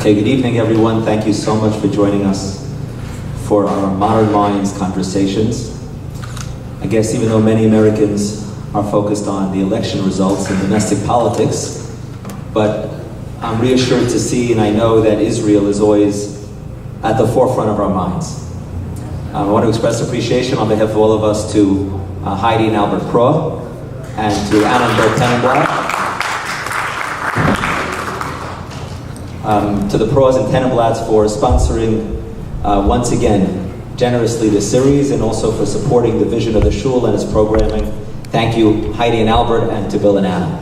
Okay, good evening, everyone. Thank you so much for joining us for our Modern Minds conversations. I guess even though many Americans are focused on the election results and domestic politics, but I'm reassured to see and I know that Israel is always at the forefront of our minds. I want to express appreciation on behalf of all of us to Heidi and Albert Pro and to Annenberg Tenenblatt. To the Pros and Tenenblatts for sponsoring once again generously the series and also for supporting the vision of the shul and its programming. Thank you, Heidi and Albert, and to Bill and Anna.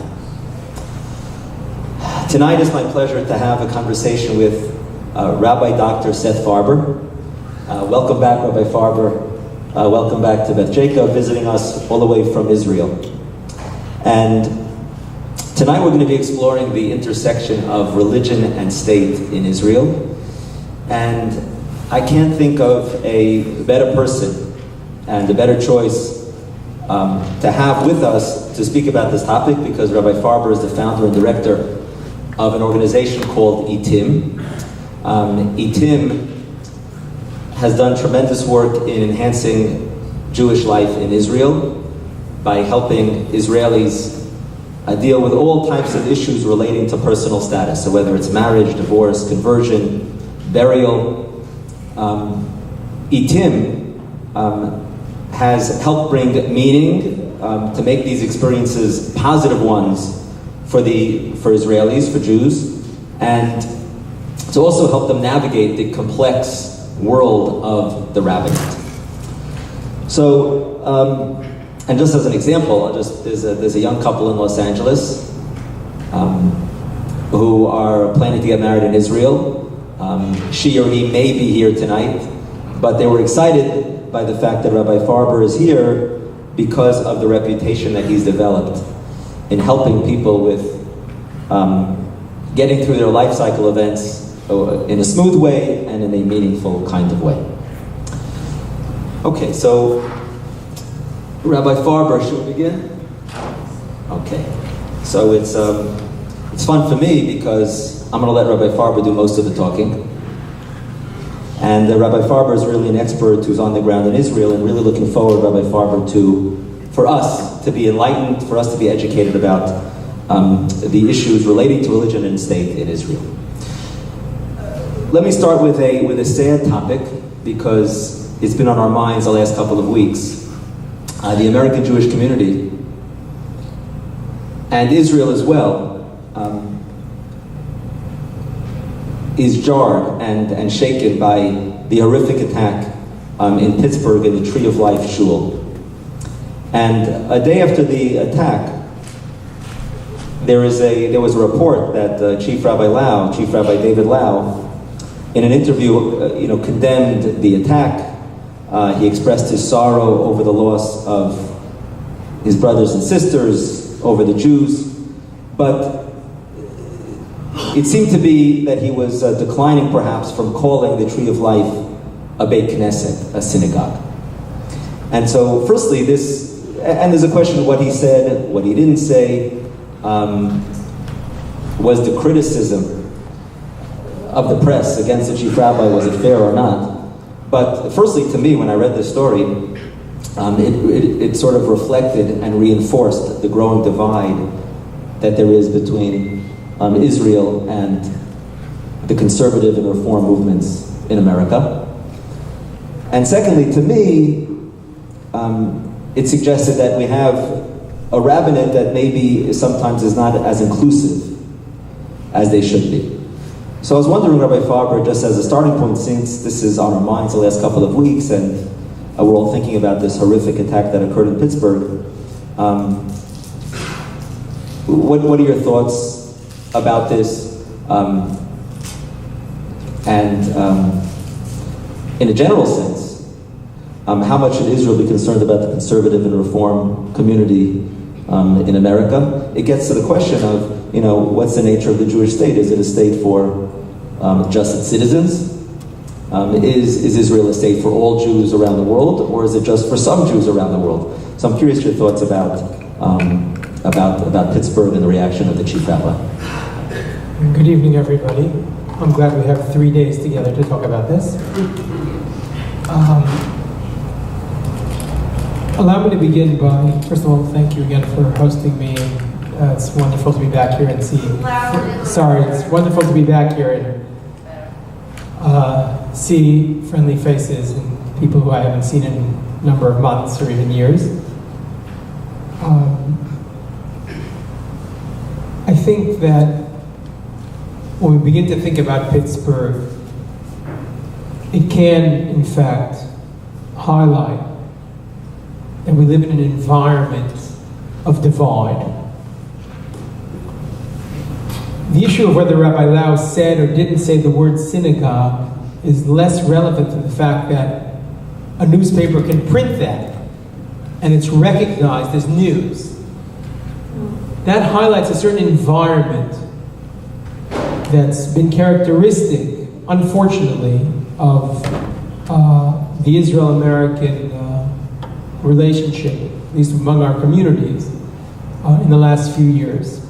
Tonight is my pleasure to have a conversation with Rabbi Dr. Seth Farber. Welcome back, Rabbi Farber. Welcome back to Beth Jacob, visiting us all the way from Israel. And tonight we're going to be exploring the intersection of religion and state in Israel. And I can't think of a better person and a better choice to have with us to speak about this topic, because Rabbi Farber is the founder and director of an organization called ETIM. ETIM has done tremendous work in enhancing Jewish life in Israel by helping Israelis deal with all types of issues relating to personal status. So whether it's marriage, divorce, conversion, burial, ETIM has helped bring meaning to make these experiences positive ones for Israelis, for Jews, and to also help them navigate the complex world of the rabbinate. So, and just as an example, there's a young couple in Los Angeles who are planning to get married in Israel. She or he may be here tonight, but they were excited by the fact that Rabbi Farber is here because of the reputation that he's developed in helping people with getting through their life cycle events in a smooth way and in a meaningful kind of way. Okay, so Rabbi Farber, should we begin? Okay, so it's fun for me because I'm going to let Rabbi Farber do most of the talking. And Rabbi Farber is really an expert who's on the ground in Israel, and really looking forward, Rabbi Farber, for us to be enlightened, for us to be educated about the issues relating to religion and state in Israel. Let me start with a sad topic, because it's been on our minds the last couple of weeks. The American Jewish community, and Israel as well, is jarred and shaken by the horrific attack in Pittsburgh in the Tree of Life shul. And a day after the attack, there was a report that Chief Rabbi David Lau, in an interview, condemned the attack. He expressed his sorrow over the loss of his brothers and sisters, over the Jews, but it seemed to be that he was declining perhaps from calling the Tree of Life a Beit Knesset, a synagogue. And so firstly, and there's a question of what he said, what he didn't say. Was the criticism of the press against the chief rabbi, was it fair or not? But firstly, to me, when I read this story, it sort of reflected and reinforced the growing divide that there is between Israel and the conservative and reform movements in America. And secondly, to me, it suggested that we have a rabbinate that maybe sometimes is not as inclusive as they should be. So I was wondering, Rabbi Farber, just as a starting point, since this is on our minds the last couple of weeks, and we're all thinking about this horrific attack that occurred in Pittsburgh, what are your thoughts about this? And in a general sense, how much should Israel be concerned about the conservative and reform community in America? It gets to the question of, what's the nature of the Jewish state? Is it a state for just its citizens? Is Israel a state for all Jews around the world, or is it just for some Jews around the world? So I'm curious your thoughts about Pittsburgh and the reaction of the chief rabbi. Good evening, everybody. I'm glad we have 3 days together to talk about this. Allow me to begin by, first of all, thank you again for hosting me. It's wonderful to be back here and see. It's wonderful to be back here and see friendly faces and people who I haven't seen in a number of months or even years. I think that when we begin to think about Pittsburgh, it can, in fact, highlight that we live in an environment of divide. The issue of whether Rabbi Lau said or didn't say the word synagogue is less relevant to the fact that a newspaper can print that and it's recognized as news. That highlights a certain environment that's been characteristic, unfortunately, of the Israel-American relationship, at least among our communities, in the last few years.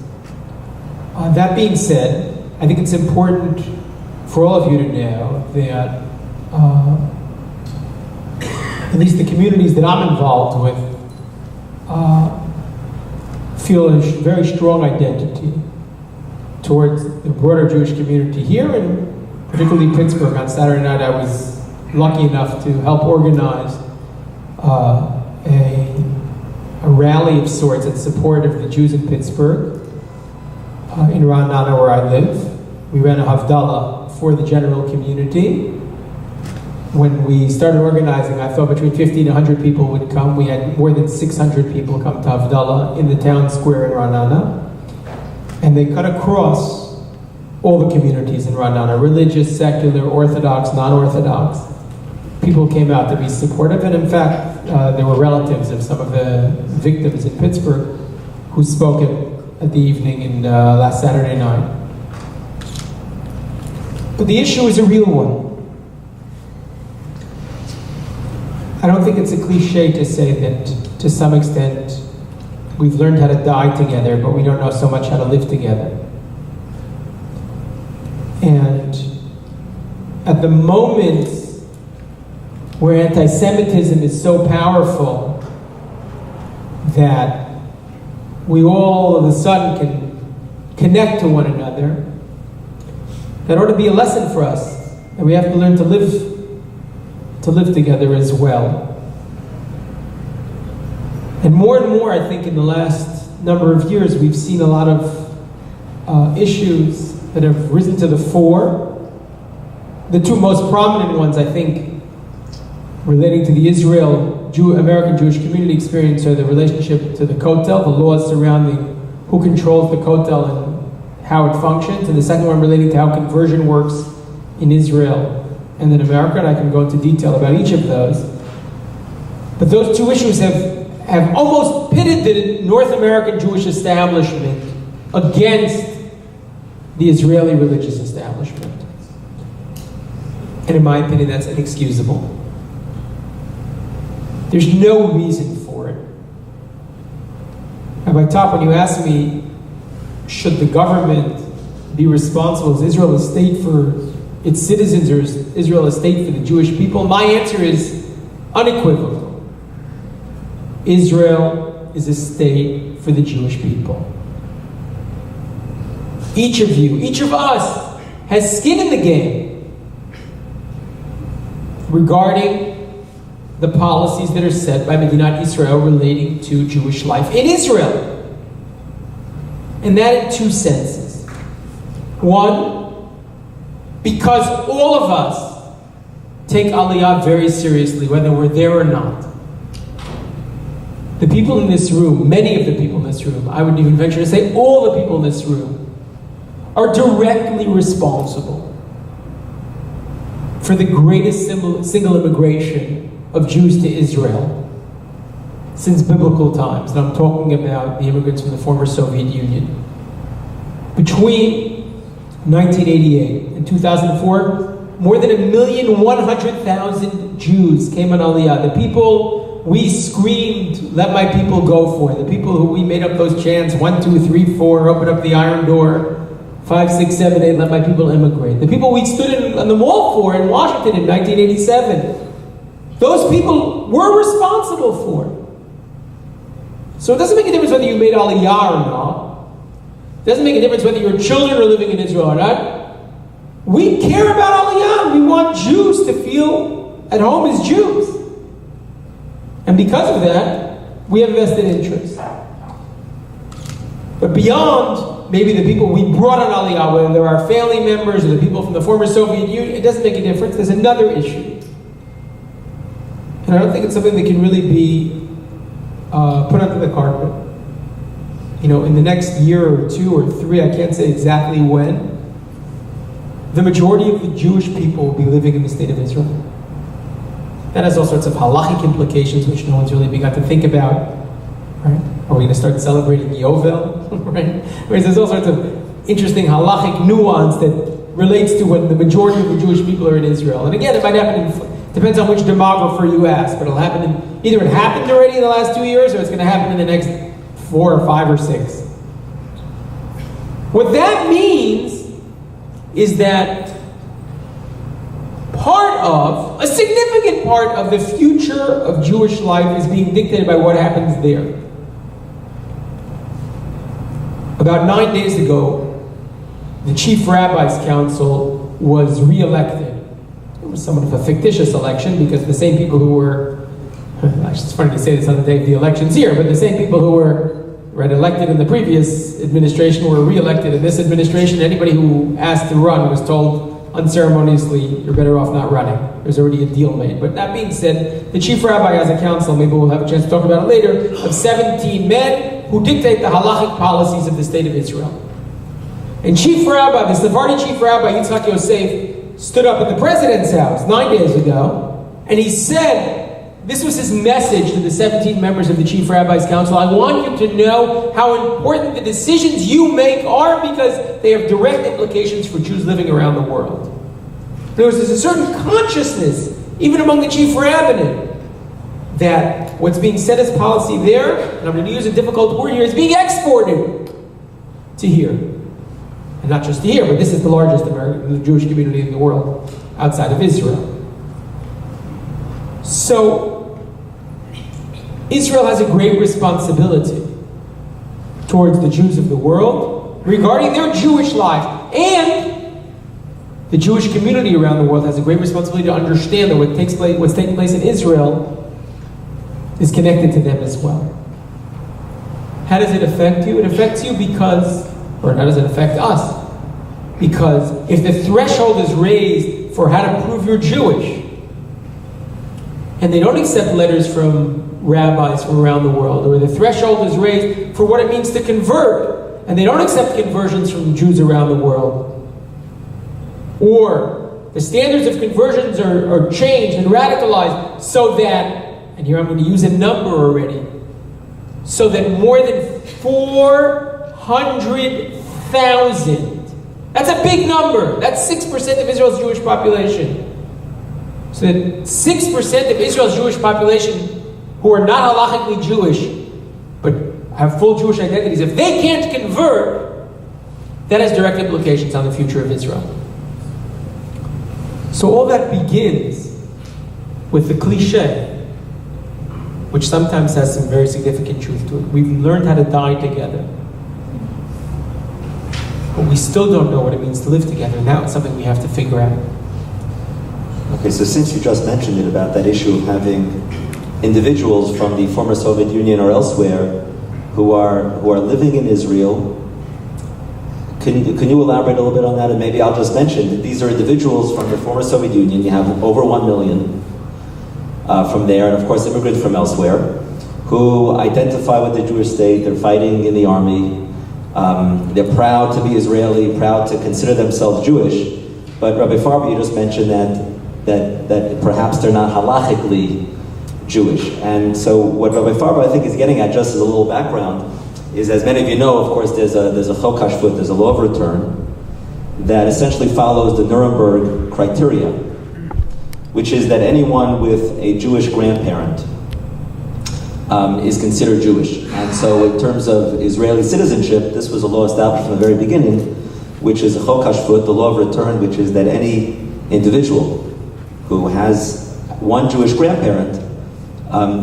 That being said, I think it's important for all of you to know that at least the communities that I'm involved with feel a very strong identity towards the broader Jewish community here, and particularly Pittsburgh. On Saturday night, I was lucky enough to help organize a rally of sorts in support of the Jews in Pittsburgh, in Ra'anana, where I live. We ran a Havdalah for the general community. When we started organizing, I thought between 50 and 100 people would come. We had more than 600 people come to Havdalah in the town square in Ra'anana. And they cut across all the communities in Ra'anana, religious, secular, Orthodox, non-Orthodox. People came out to be supportive, and in fact, there were relatives of some of the victims in Pittsburgh who spoke at the evening in last Saturday night. But the issue is a real one. I don't think it's a cliche to say that, to some extent, we've learned how to die together, but we don't know so much how to live together. And at the moment where anti-Semitism is so powerful that we all of a sudden can connect to one another, that ought to be a lesson for us, and we have to learn to live together as well. And more, I think, in the last number of years, we've seen a lot of issues that have risen to the fore. The two most prominent ones, I think, relating to the American Jewish community experience are the relationship to the Kotel, the laws surrounding who controls the Kotel and how it functions, and the second one relating to how conversion works in Israel and in America, and I can go into detail about each of those. But those two issues have almost pitted the North American Jewish establishment against the Israeli religious establishment. And in my opinion, that's inexcusable. There's no reason for it. Rabbi Top, when you ask me, should the government be responsible? Is Israel a state for its citizens, or is Israel a state for the Jewish people? My answer is unequivocal. Israel is a state for the Jewish people. Each of you, each of us, has skin in the game regarding the policies that are set by Medinat Israel relating to Jewish life in Israel. And that in two senses. One, because all of us take Aliyah very seriously, whether we're there or not. The people in this room, many of the people in this room, I would even venture to say all the people in this room, are directly responsible for the greatest single immigration of Jews to Israel since biblical times. And I'm talking about the immigrants from the former Soviet Union. Between 1988 and 2004, more than 1,100,000 Jews came on Aliyah. The people we screamed, "Let my people go" for, the people who we made up those chants, 1, 2, 3, 4, open up the iron door, 5, 6, 7, 8, let my people immigrate. The people we stood on the wall for in Washington in 1987, those people were responsible for it. So it doesn't make a difference whether you made Aliyah or not. It doesn't make a difference whether your children are living in Israel or not. We care about Aliyah. We want Jews to feel at home as Jews. And because of that, we have vested interest. But beyond maybe the people we brought on Aliyah, whether they're our family members or the people from the former Soviet Union, it doesn't make a difference. There's another issue. And I don't think it's something that can really be put under the carpet. You know, in the next year or 2 or 3, I can't say exactly when, the majority of the Jewish people will be living in the state of Israel. That has all sorts of halachic implications, which no one's really begun to think about. Right? Are we going to start celebrating Yovel? Right? Whereas there's all sorts of interesting halachic nuance that relates to when the majority of the Jewish people are in Israel. And again, it might happen depends on which demographer you ask, but it'll happen either it happened already in the last 2 years, or it's going to happen in the next 4 or 5 or 6. What that means is that a significant part of the future of Jewish life is being dictated by what happens there. About 9 days ago, the Chief Rabbi's Council was re-elected. It was somewhat of a fictitious election because the same people who were, it's funny to say this on the day of the elections here, but the same people who were elected in the previous administration were re-elected in this administration. Anybody who asked to run was told unceremoniously, you're better off not running. There's already a deal made. But that being said, the Chief Rabbi has a council, maybe we'll have a chance to talk about it later, of 17 men who dictate the halachic policies of the state of Israel. And Chief Rabbi, the Sephardi Chief Rabbi, Yitzhak Yosef, stood up at the president's house 9 days ago, and he said, this was his message to the 17 members of the Chief Rabbi's Council. I want you to know how important the decisions you make are because they have direct implications for Jews living around the world. There's a certain consciousness, even among the Chief Rabbinate, that what's being set as policy there, and I'm going to use a difficult word here, is being exported to here. And not just to here, but this is the largest American Jewish community in the world outside of Israel. So, Israel has a great responsibility towards the Jews of the world regarding their Jewish life. And the Jewish community around the world has a great responsibility to understand that what's taking place in Israel is connected to them as well. How does it affect you? It affects you because, or how does it affect us? Because if the threshold is raised for how to prove you're Jewish, and they don't accept letters from rabbis from around the world, or the threshold is raised for what it means to convert, and they don't accept conversions from Jews around the world, or the standards of conversions are changed and radicalized so that, and here I'm going to use a number already, so that more than 400,000, that's a big number, that's 6% of Israel's Jewish population. So that 6% of Israel's Jewish population who are not halachically Jewish, but have full Jewish identities, if they can't convert, that has direct implications on the future of Israel. So all that begins with the cliche, which sometimes has some very significant truth to it. We've learned how to die together, but we still don't know what it means to live together, and now it's something we have to figure out. Okay, so since you just mentioned it about that issue of having individuals from the former Soviet Union or elsewhere who are living in Israel, can you elaborate a little bit on that? And maybe I'll just mention that these are individuals from the former Soviet Union. You have over 1 million from there, and of course immigrants from elsewhere, who identify with the Jewish state. They're fighting in the army. They're proud to be Israeli, proud to consider themselves Jewish. But Rabbi Farber, you just mentioned that perhaps they're not halachically Jewish. And so what Rabbi Farber I think is getting at, just as a little background, is, as many of you know, of course, there's a chok hashvut, there's a law of return that essentially follows the Nuremberg criteria, which is that anyone with a Jewish grandparent is considered Jewish. And so in terms of Israeli citizenship, this was a law established from the very beginning, which is a chok hashvut, the law of return, which is that any individual who has one Jewish grandparent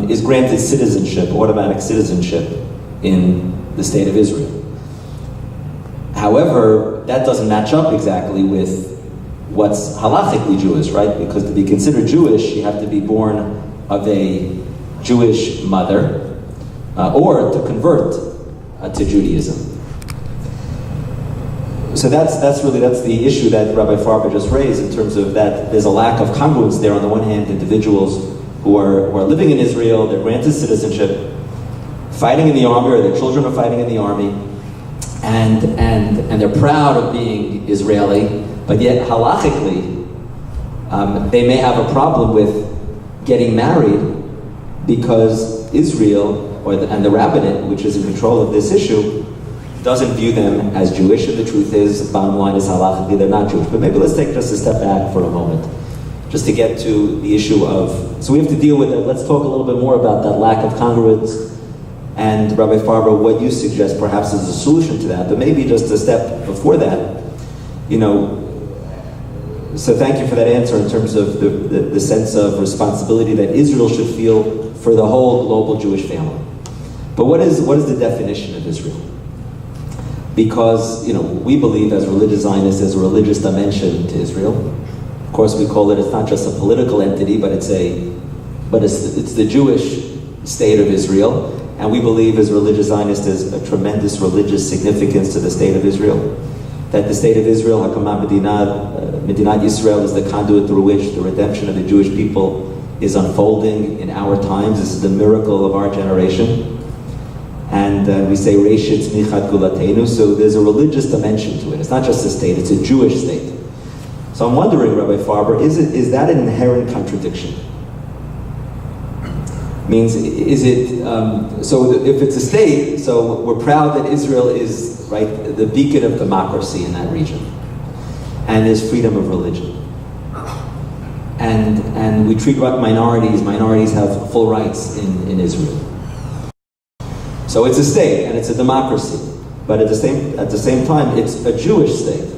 is granted citizenship, automatic citizenship in the state of Israel. However, that doesn't match up exactly with what's halachically Jewish, right? Because to be considered Jewish, you have to be born of a Jewish mother or to convert to Judaism. So that's the issue that Rabbi Farber just raised in terms of that there's a lack of congruence there. On the one hand, individuals who are living in Israel, they're granted citizenship, fighting in the army, or their children are fighting in the army, and they're proud of being Israeli, but yet halachically, they may have a problem with getting married because Israel and the rabbinate, which is in control of this issue, doesn't view them as Jewish, and the truth is, bottom line is halachically they're not Jewish. But maybe let's take just a step back for a moment, just to get to the issue of, so we have to deal with it. Let's talk a little bit more about that lack of congruence, and Rabbi Farber, what you suggest perhaps is a solution to that, but maybe just a step before that, so thank you for that answer in terms of the sense of responsibility that Israel should feel for the whole global Jewish family. But what is the definition of Israel? Because we believe as religious Zionists there's a religious dimension to Israel. Of course, we call it's not just a political entity, but it's the Jewish state of Israel, and we believe as religious Zionists there's a tremendous religious significance to the state of Israel. That the state of Israel, Hakama Medinat Yisrael, is the conduit through which the redemption of the Jewish people is unfolding in our times. This is the miracle of our generation. And we say, Reishit Tzmichat Gulatenu, so there's a religious dimension to it. It's not just a state, it's a Jewish state. So I'm wondering, Rabbi Farber, is that an inherent contradiction? Means, so if it's a state, so we're proud that Israel is, right, the beacon of democracy in that region. And there's freedom of religion. And we treat minorities have full rights in Israel. So it's a state and it's a democracy, but at the same time it's a Jewish state.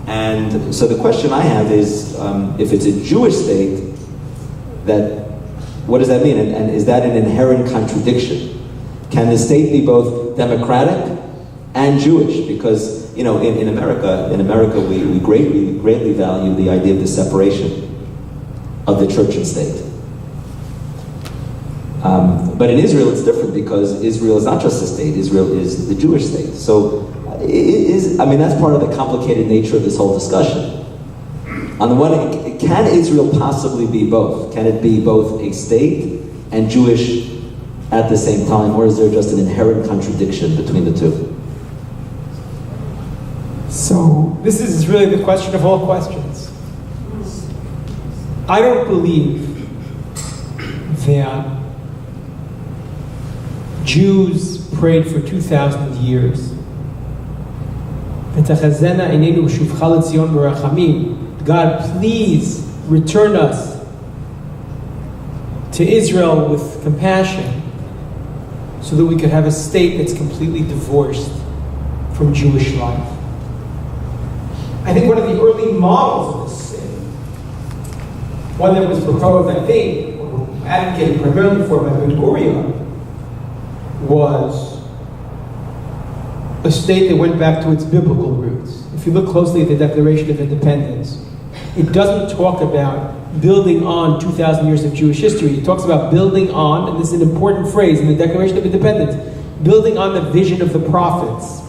And so the question I have is, if it's a Jewish state, what does that mean? And is that an inherent contradiction? Can the state be both democratic and Jewish? Because in America we greatly value the idea of the separation of the church and state. But in Israel it's different, because Israel is not just a state, Israel is the Jewish state. So that's part of the complicated nature of this whole discussion. On the one hand, can Israel possibly be both? Can it be both a state and Jewish at the same time, or is there just an inherent contradiction between the two? So this is really the question of all questions. I don't believe that Jews prayed for 2,000 years. God, please return us to Israel with compassion, so that we could have a state that's completely divorced from Jewish life. I think one of the early models of this state, one that was proposed, I think, or advocated primarily for by Ben-Gurion, was a state that went back to its biblical roots. If you look closely at the Declaration of Independence, it doesn't talk about building on 2,000 years of Jewish history. It talks about building on, and this is an important phrase in the Declaration of Independence, building on the vision of the prophets.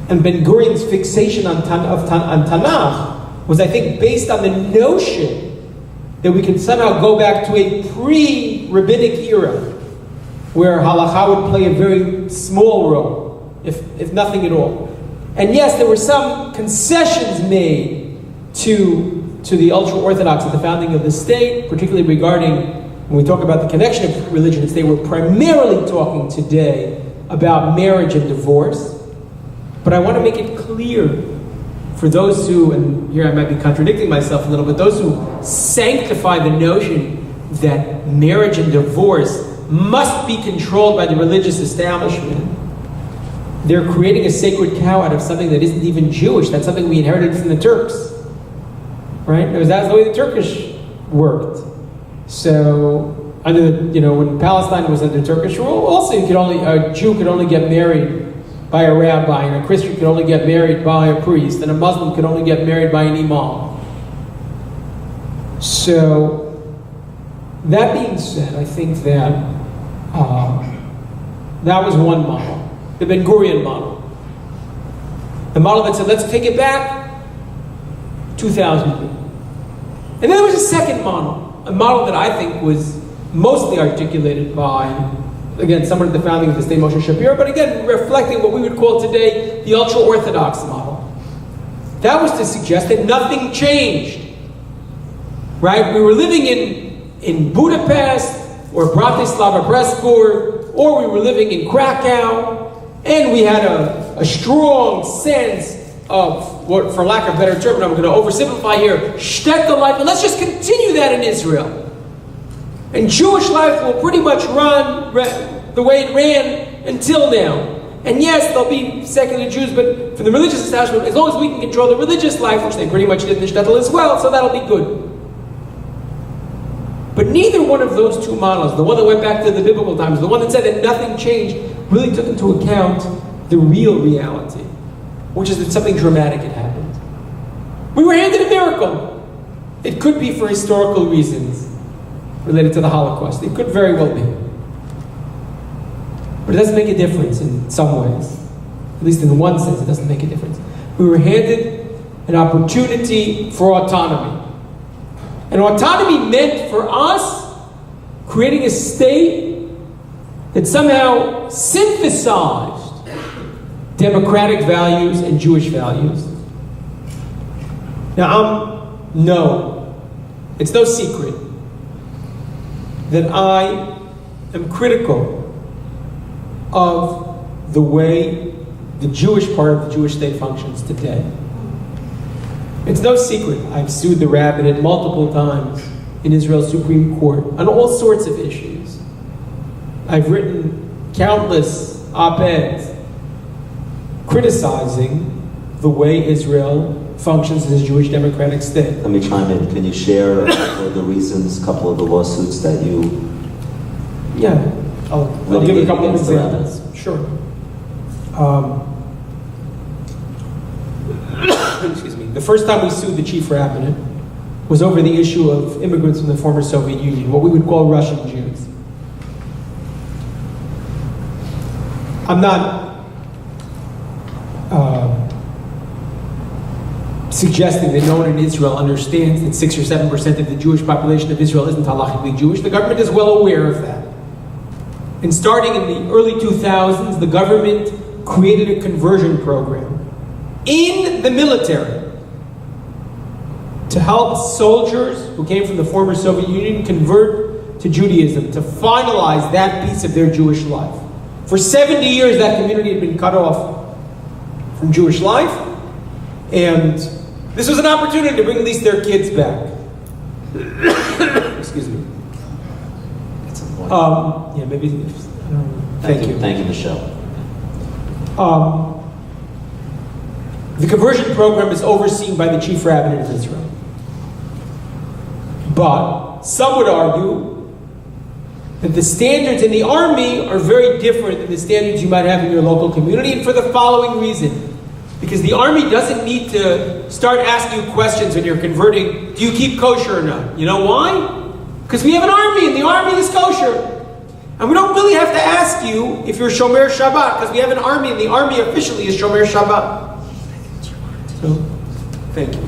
And Ben-Gurion's fixation on Tanakh was, I think, based on the notion that we can somehow go back to a pre-rabbinic era, where halakha would play a very small role, if nothing at all. And yes, there were some concessions made to the ultra-Orthodox at the founding of the state, particularly regarding, when we talk about the connection of religion and state, we're primarily talking today about marriage and divorce. But I want to make it clear for those who, and here I might be contradicting myself a little, but those who sanctify the notion that marriage and divorce must be controlled by the religious establishment, they're creating a sacred cow out of something that isn't even Jewish. That's something we inherited from the Turks, right? That's the way the Turkish worked. So, under when Palestine was under Turkish rule, also a Jew could only get married by a rabbi, and a Christian could only get married by a priest, and a Muslim could only get married by an imam. So, that being said, I think that that was one model, the Ben Gurion model. The model that said, let's take it back 2,000 years. And then there was a second model, a model that I think was mostly articulated by, again, someone at the founding of the state, Moshe Shapiro, but again, reflecting what we would call today the ultra-Orthodox model. That was to suggest that nothing changed, right? We were living in Budapest, or Bratislava, Pressburg, or we were living in Krakow, and we had a strong sense of, what, for lack of a better term, and I'm going to oversimplify here, shtetl life, and let's just continue that in Israel. And Jewish life will pretty much run the way it ran until now. And yes, there'll be secular Jews, but for the religious establishment, as long as we can control the religious life, which they pretty much did in the shtetl as well, so that'll be good. But neither one of those two models, the one that went back to the biblical times, the one that said that nothing changed, really took into account the real reality, which is that something dramatic had happened. We were handed a miracle. It could be for historical reasons related to the Holocaust. It could very well be. But it doesn't make a difference in some ways. At least in one sense, it doesn't make a difference. We were handed an opportunity for autonomy. And autonomy meant for us creating a state that somehow synthesized democratic values and Jewish values. Now, it's no secret that I am critical of the way the Jewish part of the Jewish state functions today. It's no secret. I've sued the rabbinate multiple times in Israel's Supreme Court on all sorts of issues. I've written countless op-eds criticizing the way Israel functions as a Jewish democratic state. Let me chime in. Can you share the reasons, a couple of the lawsuits that you... Yeah, I'll give a couple of examples. Sure. Excuse me. The first time we sued the chief rabbinate was over the issue of immigrants from the former Soviet Union, what we would call Russian Jews. I'm not suggesting that no one in Israel understands that 6 or 7% of the Jewish population of Israel isn't halachically Jewish. The government is well aware of that. And starting in the early 2000s, the government created a conversion program in the military to help soldiers who came from the former Soviet Union convert to Judaism, to finalize that piece of their Jewish life. For 70 years, that community had been cut off from Jewish life, and this was an opportunity to bring at least their kids back. Excuse me. Yeah, maybe. Thank you. Thank you, Michelle. The conversion program is overseen by the chief rabbinate of Israel. But some would argue that the standards in the army are very different than the standards you might have in your local community, and for the following reason. Because the army doesn't need to start asking you questions when you're converting, do you keep kosher or not? You know why? Because we have an army, and the army is kosher. And we don't really have to ask you if you're Shomer Shabbat, because we have an army, and the army officially is Shomer Shabbat. So, thank you.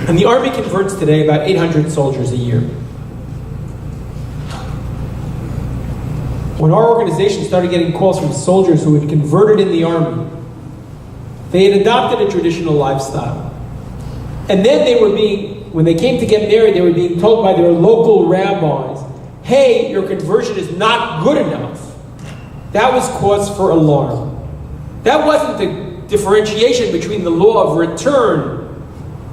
And the army converts today about 800 soldiers a year. When our organization started getting calls from soldiers who had converted in the army, they had adopted a traditional lifestyle. And then when they came to get married, they were being told by their local rabbis, hey, your conversion is not good enough. That was cause for alarm. That wasn't the differentiation between the law of return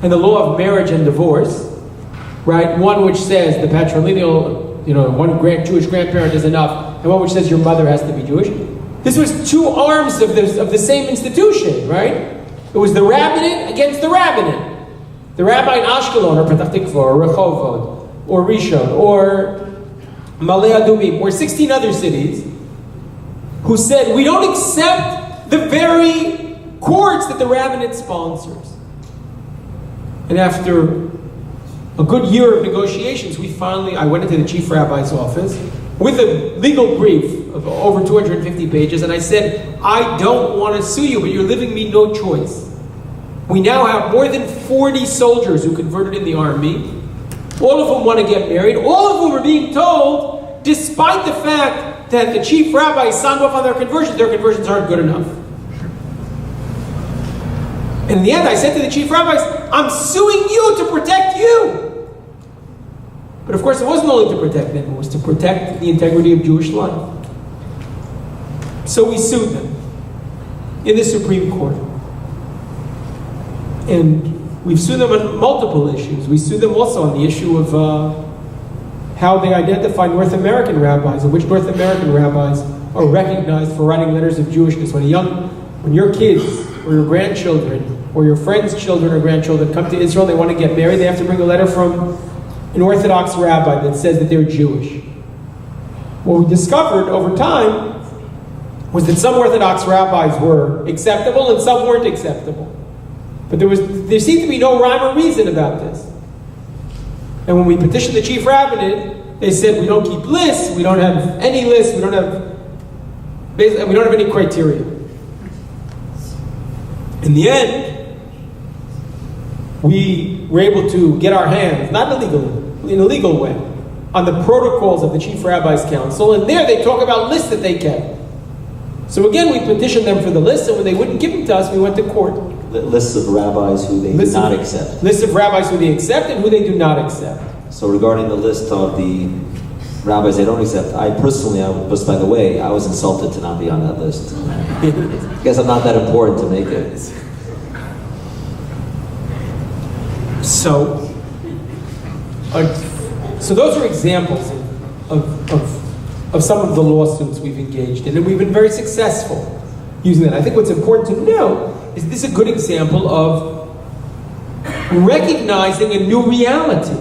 and the law of marriage and divorce, right? One which says the patrilineal one Jewish grandparent is enough, and one which says your mother has to be Jewish. This was two arms of the same institution, right? It was the rabbinate against the rabbinate. The rabbi in Ashkelon, or Petach Tikva, or Rehovot, or Rishon, or Malei Adumim, or 16 other cities, who said, we don't accept the very courts that the rabbinate sponsors. And after a good year of negotiations, I went into the chief rabbi's office with a legal brief of over 250 pages, and I said, I don't want to sue you, but you're leaving me no choice. We now have more than 40 soldiers who converted in the army. All of them want to get married. All of them are being told, despite the fact that the chief rabbi signed off on their conversions aren't good enough. And in the end, I said to the chief rabbis, I'm suing you to protect you. But of course, it wasn't only to protect them, it was to protect the integrity of Jewish life. So we sued them in the Supreme Court. And we've sued them on multiple issues. We sued them also on the issue of how they identify North American rabbis, and which North American rabbis are recognized for writing letters of Jewishness. When your kids or your grandchildren or your friends' children or grandchildren come to Israel, they want to get married, they have to bring a letter from an Orthodox rabbi that says that they're Jewish. What we discovered over time was that some Orthodox rabbis were acceptable and some weren't acceptable. But there seemed to be no rhyme or reason about this. And when we petitioned the chief rabbinate, they said, we don't keep lists, we don't have any lists, we don't have any criteria. In the end, we were able to get our hands, not in a legal way, on the protocols of the Chief Rabbi's Council, and there they talk about lists that they kept. So again, we petitioned them for the lists, and when they wouldn't give them to us, we went to court. Lists of rabbis who they do not accept. Lists of rabbis who they accept and who they do not accept. So regarding the list of the rabbis they don't accept, just by the way, I was insulted to not be on that list. I guess I'm not that important to make it. So those are examples of some of the lawsuits we've engaged in, and we've been very successful using that. I think what's important to know is this is a good example of recognizing a new reality.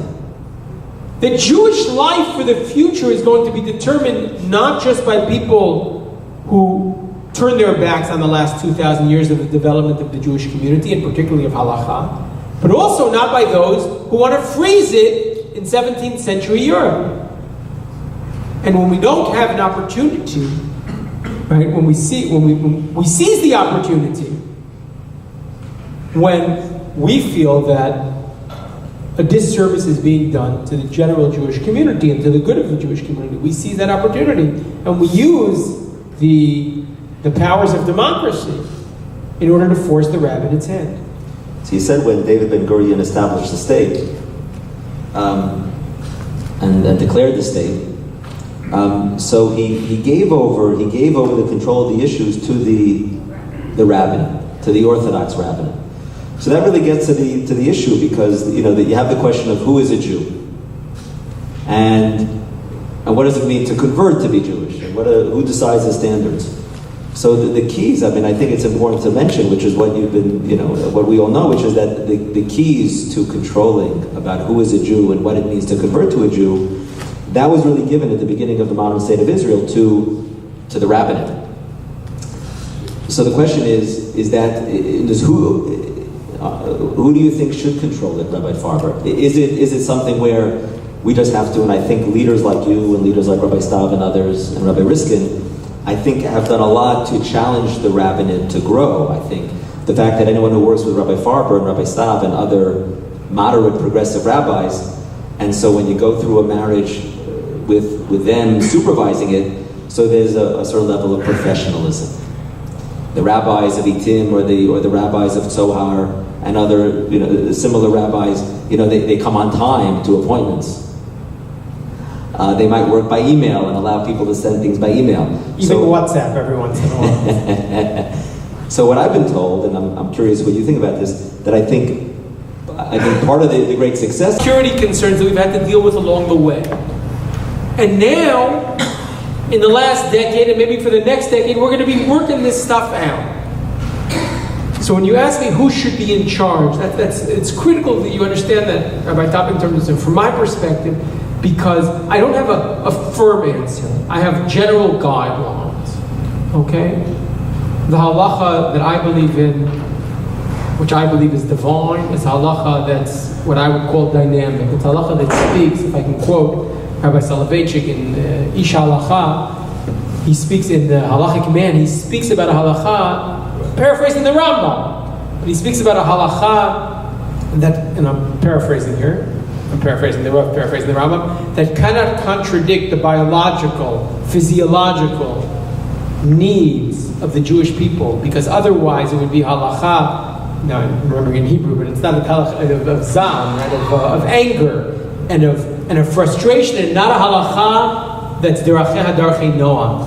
That Jewish life for the future is going to be determined not just by people who turn their backs on the last 2,000 years of the development of the Jewish community, and particularly of halakha, but also not by those who want to freeze it in 17th century Europe. And when we don't have an opportunity, right, when we seize the opportunity, when we feel that a disservice is being done to the general Jewish community and to the good of the Jewish community, we seize that opportunity and we use the powers of democracy in order to force the rabbinate's hand. So you said when David Ben-Gurion established the state and declared the state, so he gave over the control of the issues to the rabbinate, to the Orthodox rabbinate. So that really gets to the issue, because that you have the question of who is a Jew, and what does it mean to convert to be Jewish, and who decides the standards. So the keys, I think it's important to mention, which is what you've been, what we all know, which is that the keys to controlling about who is a Jew and what it means to convert to a Jew, that was really given at the beginning of the modern state of Israel to the rabbinate. So the question is who do you think should control it, Rabbi Farber? Is it something where we just have to, and I think leaders like you and leaders like Rabbi Stav and others and Rabbi Riskin, I think have done a lot to challenge the rabbinate to grow. I think the fact that anyone who works with Rabbi Farber and Rabbi Stav and other moderate progressive rabbis, and so when you go through a marriage with them supervising it, so there's a sort of level of professionalism. The rabbis of Itim or the rabbis of Tzohar and other similar rabbis, they come on time to appointments. They might work by email and allow people to send things by email. Even WhatsApp every once in a while. So what I've been told, and I'm curious what you think about this, that I think part of the great success... Security concerns that we've had to deal with along the way. And now, in the last decade, and maybe for the next decade, we're going to be working this stuff out. So when you ask me who should be in charge, it's critical that you understand that, Rabbi Top, in terms of, from my perspective, because I don't have a firm answer. I have general guidelines, okay? The halacha that I believe in, which I believe is divine, is halacha that's what I would call dynamic. It's halacha that speaks, if I can quote Rabbi Soloveitchik in Ish Halacha, he speaks in the halachic man, he speaks about a halacha, paraphrasing the Rambam, but he speaks about a halacha that, and I'm paraphrasing here, I'm paraphrasing the Rambam, that cannot contradict the biological, physiological needs of the Jewish people, because otherwise it would be halacha, now I'm remembering in Hebrew, but it's not a halacha of zam, right, of anger, and of frustration, and not a halacha that's deracheha darchei noam,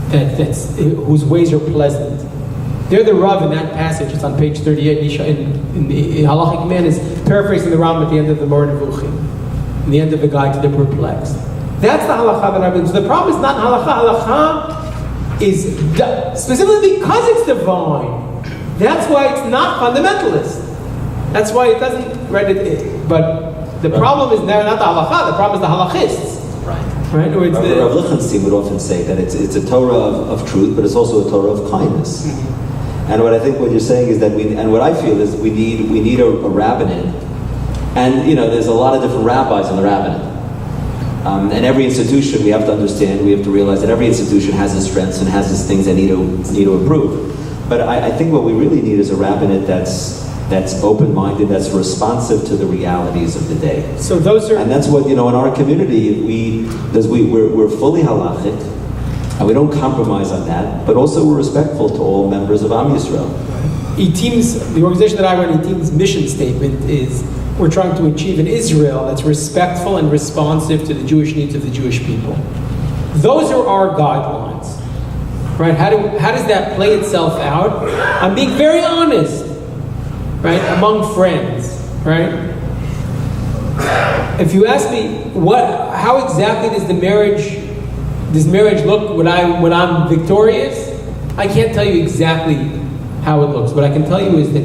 that's whose ways are pleasant. They're the Rav in that passage. It's on page 38. In the halachic man is paraphrasing the Rambam at the end of the Moreh Nevuchim, in the end of the Guide to the Perplexed. That's the halacha that I believe. So the problem is not halacha. Halacha is specifically because it's divine. That's why it's not fundamentalist. That's why it doesn't. Right? But the problem is not the halacha. The problem is the halachists. Right? Or it's Rav Lichtenstein would often say that it's a Torah of truth, but it's also a Torah of kindness. Mm-hmm. And what I think what you're saying is that and what I feel is we need a rabbinate, and there's a lot of different rabbis in the rabbinate, and every institution we have to understand, we have to realize that every institution has its strengths and has its things that need to improve. But I think what we really need is a rabbinate that's open-minded, that's responsive to the realities of the day. So those are, and that's what in our community we're fully halachic. And we don't compromise on that, but also we're respectful to all members of Am Yisrael. The organization that I run, Etim's mission statement is we're trying to achieve an Israel that's respectful and responsive to the Jewish needs of the Jewish people. Those are our guidelines, right? How does that play itself out? I'm being very honest, right? Among friends, right? If you ask me how exactly does marriage look when I'm victorious? I can't tell you exactly how it looks. What I can tell you is that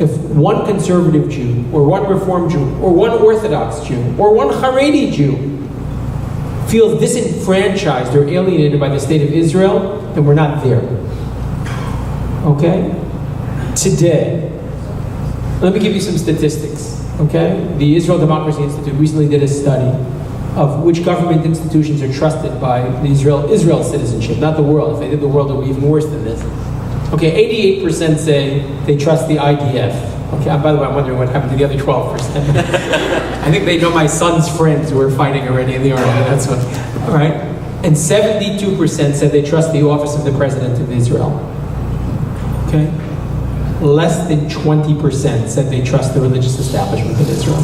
if one conservative Jew, or one Reform Jew, or one Orthodox Jew, or one Haredi Jew feels disenfranchised or alienated by the state of Israel, then we're not there. Okay? Today, let me give you some statistics. Okay? The Israel Democracy Institute recently did a study of which government institutions are trusted by the Israel citizenship, not the world. If they did the world, it would be even worse than this. Okay, 88% say they trust the IDF. Okay, by the way, I'm wondering what happened to the other 12%. I think they know my son's friends who are fighting already in the army. That's what. All right, and 72% said they trust the office of the President of Israel. Okay, less than 20% said they trust the religious establishment of Israel.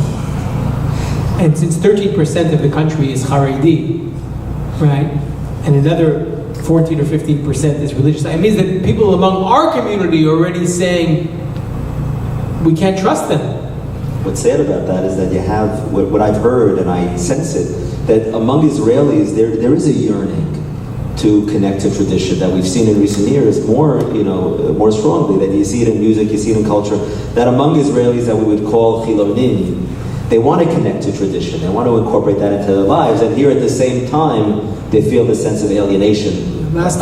And since 13% of the country is Haredi, right, and another 14 or 15% is religious, it means that people among our community are already saying, we can't trust them. What's sad about that is that you have, what I've heard, and I sense it, that among Israelis, there is a yearning to connect to tradition that we've seen in recent years more strongly, that you see it in music, you see it in culture, that among Israelis that we would call chilonim, they want to connect to tradition. They want to incorporate that into their lives. And here at the same time, they feel the sense of alienation about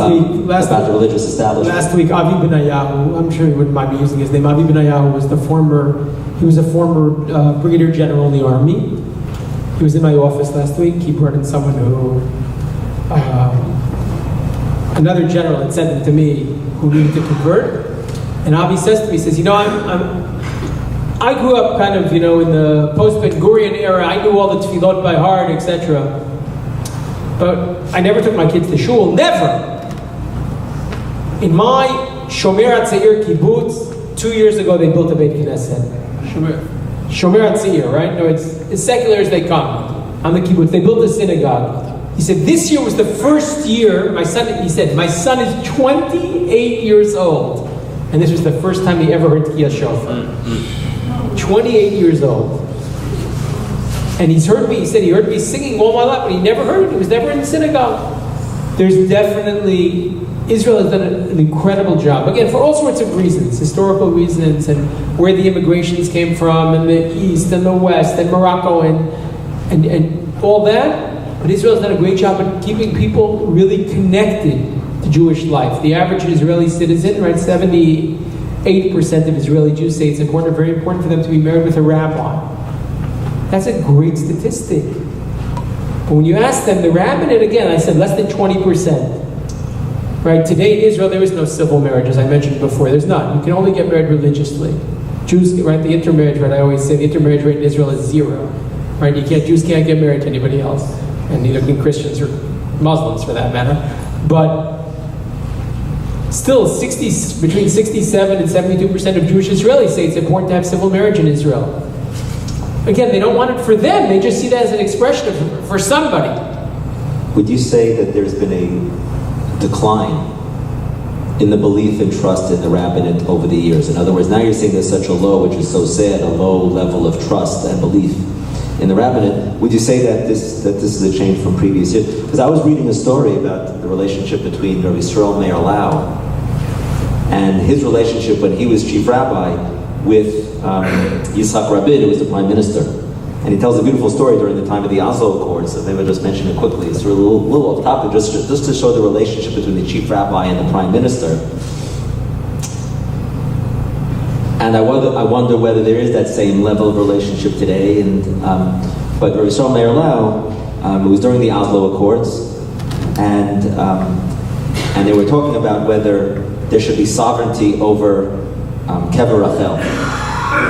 the religious establishment. Last week, Avi Benayahu, I'm sure you wouldn't mind me using his name, Avi Benayahu was a former brigadier general in the army. He was in my office last week. He brought in someone who, another general had sent him to me who needed to convert. And Avi says to me, he says, I grew up kind of, in the post-Ben Gurion era. I knew all the tefillot by heart, etc. But I never took my kids to shul. Never! In my Shomer HaTzair kibbutz, 2 years ago they built a Beit Knesset. Shomer HaTzair, right? No, it's as secular as they come. On the kibbutz, they built a synagogue. He said, this year was the first year, my son is 28 years old. And this was the first time he ever heard Tkiyah Shofar. 28 years old. And he said he heard me singing all my life, but he never heard it. He was never in the synagogue. There's definitely, Israel has done an incredible job. Again, for all sorts of reasons, historical reasons, and where the immigrations came from, and the East, and the West, and Morocco, and all that. But Israel has done a great job at keeping people really connected to Jewish life. The average Israeli citizen, right, 78% of Israeli Jews say it's important, very important for them to be married with a rabbi. That's a great statistic. But when you ask them, the rabbinate, again, I said less than 20%. Right? Today in Israel, there is no civil marriage, as I mentioned before. There's none. You can only get married religiously. Jews, right? The intermarriage rate, I always say, the intermarriage rate in Israel is 0. Right? Jews can't get married to anybody else, and neither can Christians or Muslims, for that matter. But still, between 67 and 72% of Jewish Israelis say it's important to have civil marriage in Israel. Again, they don't want it for them. They just see that as an expression for somebody. Would you say that there's been a decline in the belief and trust in the rabbinate over the years? In other words, now you're saying there's such a low, which is so sad, a low level of trust and belief in the rabbinate. Would you say that this is a change from previous years? Because I was reading a story about the relationship between Rabbi Meir Lau and his relationship when he was chief rabbi with Yitzhak Rabin, who was the prime minister. And he tells a beautiful story during the time of the Oslo Accords, so maybe I'll just mention it quickly. It's a little off topic, just to show the relationship between the chief rabbi and the prime minister. And I wonder whether there is that same level of relationship today. And but Rabbi Meir Lau, it was during the Oslo Accords, and they were talking about whether there should be sovereignty over Kever Rachel,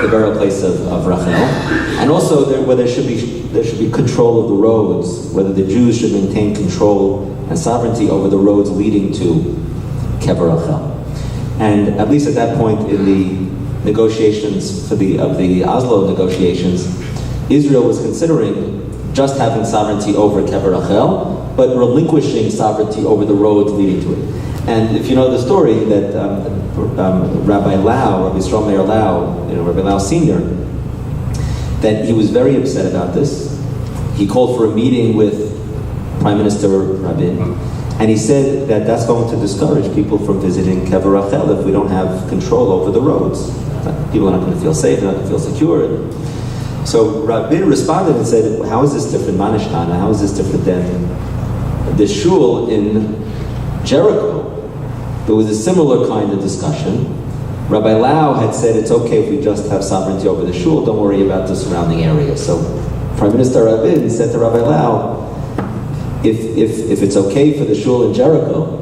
the burial place of Rachel, and also whether there should be control of the roads, whether the Jews should maintain control and sovereignty over the roads leading to Kever Rachel. And at least at that point in the negotiations of the Oslo negotiations, Israel was considering just having sovereignty over Kever Rachel, but relinquishing sovereignty over the roads leading to it. And if you know the story that Rabbi Meir Lau, Rabbi Lau Sr., that he was very upset about this. He called for a meeting with Prime Minister Rabin, and he said that that's going to discourage people from visiting Kever Rachel if we don't have control over the roads. People are not going to feel safe, they're not going to feel secure. So Rabin responded and said, how is this different, Manishtana? How is this different than the shul in Jericho? There was a similar kind of discussion. Rabbi Lau had said it's okay if we just have sovereignty over the shul, don't worry about the surrounding area. So Prime Minister Rabin said to Rabbi Lau, if it's okay for the shul in Jericho,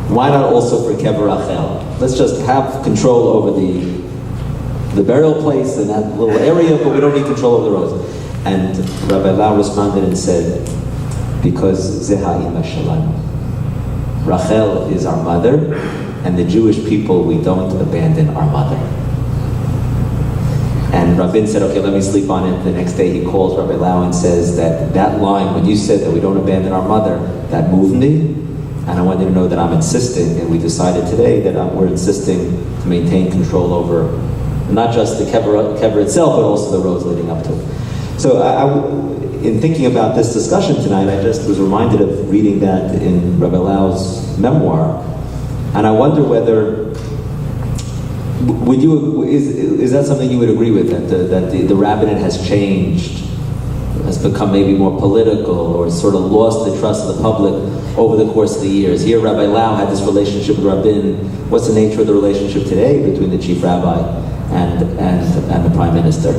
why not also for Kever Rachel? Let's just have control over the burial place in that little area, but we don't need control over the roads. And Rabbi Lau responded and said, because Zeha Ima Shalanu. Rachel is our mother, and the Jewish people, we don't abandon our mother. And Rabin said, okay, let me sleep on it. The next day he calls Rabbi Lau and says that line, when you said that we don't abandon our mother, that moved me, and I want you to know that I'm insisting, and we decided today that we're insisting to maintain control over not just the Kever itself, but also the roads leading up to it. So in thinking about this discussion tonight, I just was reminded of reading that in Rabbi Lau's memoir, and I wonder whether is that something you would agree with, that the rabbinate has changed, has become maybe more political, or sort of lost the trust of the public over the course of the years? Here, Rabbi Lau had this relationship with Rabin. What's the nature of the relationship today between the chief rabbi and the prime minister?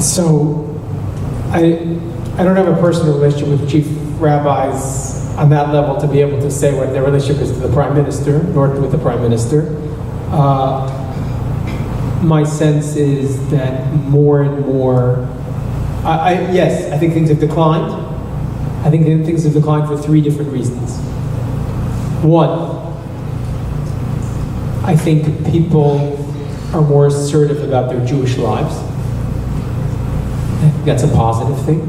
So, I don't have a personal relationship with chief rabbis on that level to be able to say what their relationship is to the prime minister, nor with the prime minister. My sense is that more and more, yes, I think things have declined. I think things have declined for 3 different reasons. One, I think people are more assertive about their Jewish lives. I think that's a positive thing.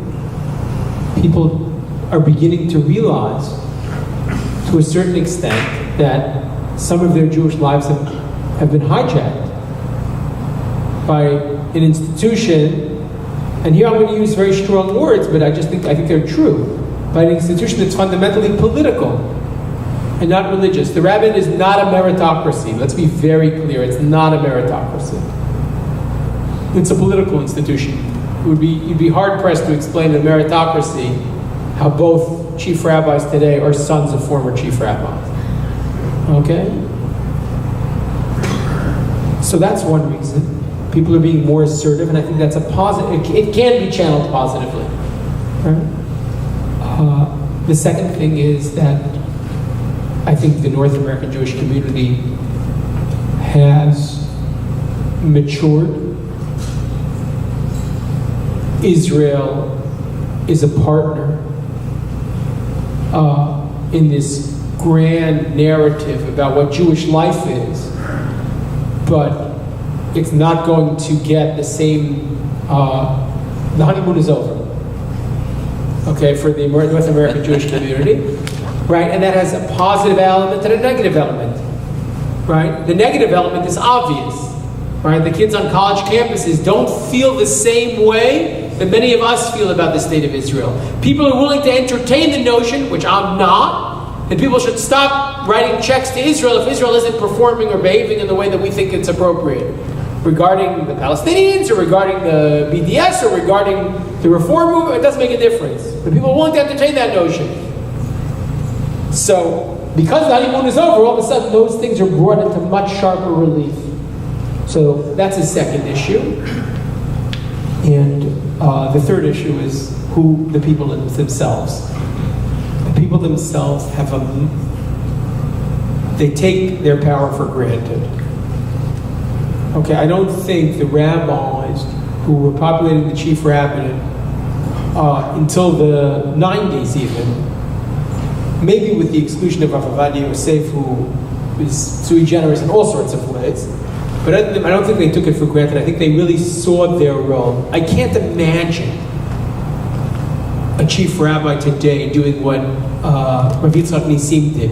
People are beginning to realize, to a certain extent, that some of their Jewish lives have been hijacked by an institution and here I'm going to use very strong words, but I think they're true, by an institution that's fundamentally political and not religious. The rabbinate is not a meritocracy. Let's be very clear. It's not a meritocracy. It's a political institution. You'd be hard-pressed to explain in a meritocracy how both chief rabbis today are sons of former chief rabbis. Okay? So that's one reason. People are being more assertive, and I think that's a positive. It can be channeled positively. Right? The second thing is that I think the North American Jewish community has matured. Israel is a partner in this grand narrative about what Jewish life is, but it's not going to get the same, the honeymoon is over, okay, for the North American Jewish community, right? And that has a positive element and a negative element, right? The negative element is obvious, right? The kids on college campuses don't feel the same way that many of us feel about the state of Israel. People are willing to entertain the notion, which I'm not, that people should stop writing checks to Israel if Israel isn't performing or behaving in the way that we think it's appropriate. Regarding the Palestinians, or regarding the BDS, or regarding the reform movement, it doesn't make a difference. But people are willing to entertain that notion. So, because the honeymoon is over, all of a sudden those things are brought into much sharper relief. So that's a second issue. And the third issue is who the people themselves. The people themselves they take their power for granted. Okay, I don't think the rabbis who were populating the chief rabbinate until the 90s even, maybe with the exclusion of Rav Ovadia Yosef, who is sui generis in all sorts of ways, but I don't think they took it for granted. I think they really saw their role. I can't imagine a chief rabbi today doing what Rav Yitzchak Nissim did.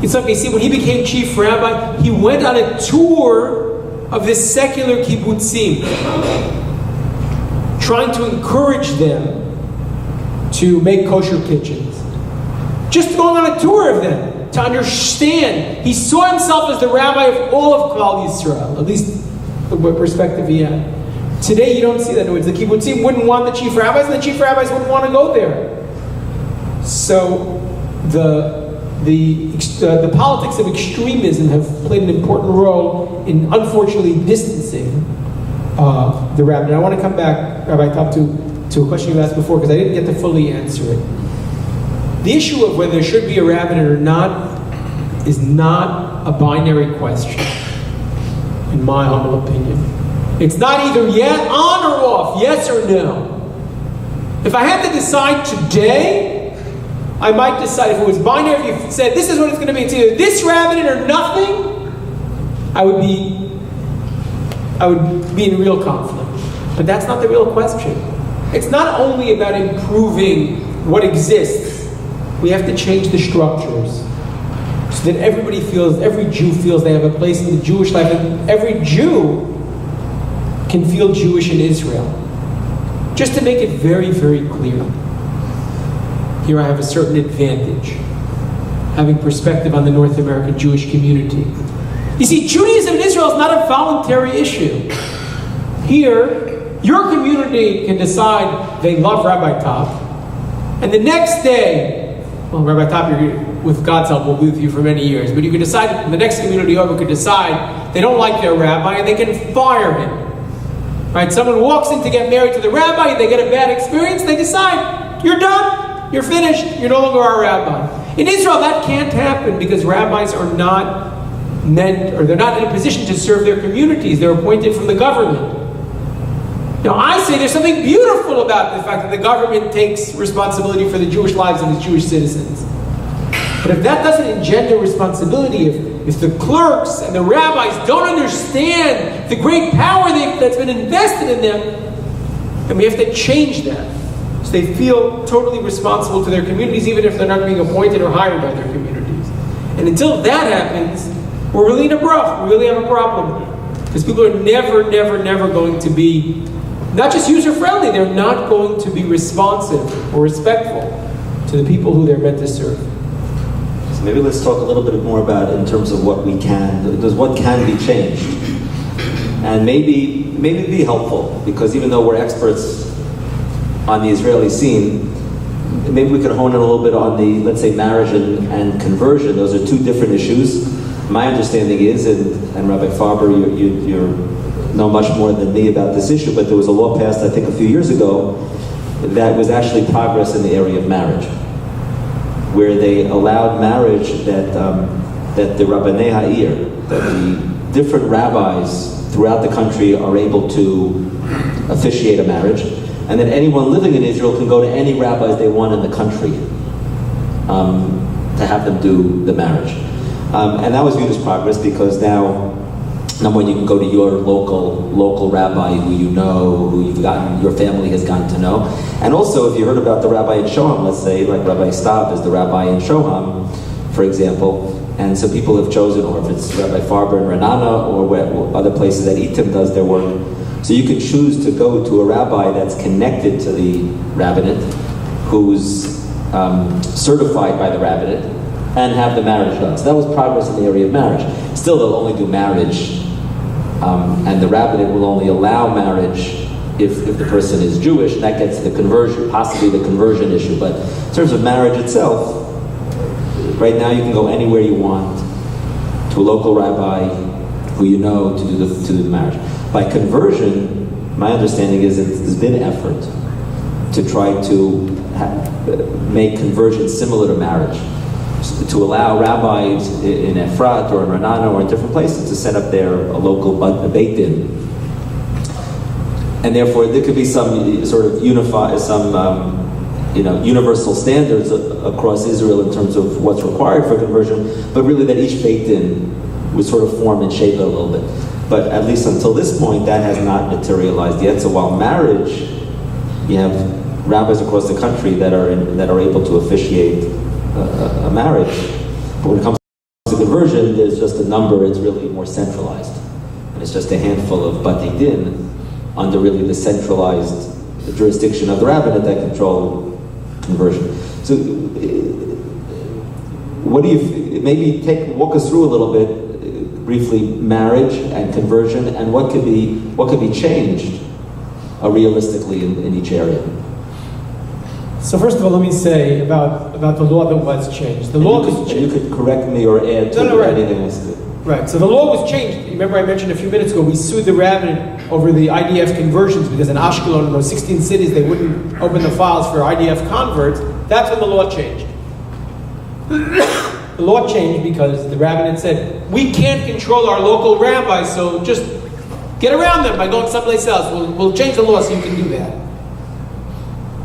Yitzchak Nissim, when he became chief rabbi, he went on a tour of this secular kibbutzim, trying to encourage them to make kosher kitchens. Just going on a tour of them, to understand. He saw himself as the rabbi of all of Klal Yisrael, at least the perspective he had. Today you don't see that. In other words, the kibbutzim wouldn't want the chief rabbis, and the chief rabbis wouldn't want to go there. So the politics of extremism have played an important role in, unfortunately, distancing the rabbi. And I want to come back, Rabbi Top, to a question you asked before, because I didn't get to fully answer it. The issue of whether there should be a rabbinate or not is not a binary question, in my humble opinion. It's not either on or off, yes or no. If I had to decide today, I might decide, if it was binary, if you said this is what it's going to be, it's either this rabbinate or nothing, I would be in real conflict. But that's not the real question. It's not only about improving what exists. We have to change the structures so that everybody feels, every Jew feels they have a place in the Jewish life, and every Jew can feel Jewish in Israel. Just to make it very, very clear, here I have a certain advantage, having perspective on the North American Jewish community. You see, Judaism in Israel is not a voluntary issue. Here, your community can decide they love Rabbi Top, and the next day, well, Rabbi Top, with God's help, will be with you for many years, but you can decide, the next community over could decide they don't like their rabbi and they can fire him. Right? Someone walks in to get married to the rabbi, they get a bad experience, they decide, you're done, you're finished, you're no longer our rabbi. In Israel, that can't happen because rabbis are not meant, or they're not in a position to serve their communities. They're appointed from the government. Now, I say there's something beautiful about the fact that the government takes responsibility for the Jewish lives of its Jewish citizens. But if that doesn't engender responsibility, if the clerks and the rabbis don't understand the great power that's been invested in them, then we have to change that. So they feel totally responsible to their communities, even if they're not being appointed or hired by their communities. And until that happens, we're really in a bruff. We really have a problem. Because people are never going to be not just user-friendly, they're not going to be responsive or respectful to the people who they're meant to serve. So maybe let's talk a little bit more about in terms of what we can, what can be changed. And maybe be helpful, because even though we're experts on the Israeli scene, maybe we could hone in a little bit on the, let's say, marriage and conversion. Those are two different issues. My understanding is, and Rabbi Farber, you know much more than me about this issue, but there was a law passed, I think, a few years ago that was actually progress in the area of marriage, where they allowed marriage that the Rabbanei Ha'ir, that the different rabbis throughout the country are able to officiate a marriage, and that anyone living in Israel can go to any rabbis they want in the country to have them do the marriage. And that was viewed as progress, because now, number one, you can go to your local rabbi who you know, who your family has gotten to know. And also, if you heard about the rabbi in Shoham, let's say, like Rabbi Stav is the rabbi in Shoham, for example, and so people have chosen, or if it's Rabbi Farber in Renana, or other places that Itim does their work. So you can choose to go to a rabbi that's connected to the rabbinate, who's certified by the rabbinate, and have the marriage done. So that was progress in the area of marriage. Still, they'll only do marriage, and the rabbinate will only allow marriage if the person is Jewish, and that gets to the conversion, possibly the conversion issue. But in terms of marriage itself, right now you can go anywhere you want to a local rabbi who you know to do the marriage. By conversion, my understanding is that there's been an effort to try to make conversion similar to marriage, to allow rabbis in Efrat or in Renana or in different places to set up a local Beit Din. And therefore, there could be some sort of universal standards across Israel in terms of what's required for conversion, but really that each Beit Din would sort of form and shape it a little bit. But at least until this point, that has not materialized yet. So while marriage, you have rabbis across the country that are able to officiate a marriage, but when it comes to conversion, there's just a number. It's really more centralized, and it's just a handful of Bati Din under really the centralized jurisdiction of the rabbinate that control conversion. So, what do you maybe walk us through a little bit briefly marriage and conversion, and what could be changed realistically in each area? So first of all, let me say about the law that was changed. The law was changed. You could correct me or add to anything else. Right. So the law was changed. Remember, I mentioned a few minutes ago we sued the rabbinate over the IDF conversions because in Ashkelon, in those 16 cities, they wouldn't open the files for IDF converts. That's when the law changed. The law changed because the rabbinate said, we can't control our local rabbis, so just get around them by going someplace else. We'll change the law so you can do that.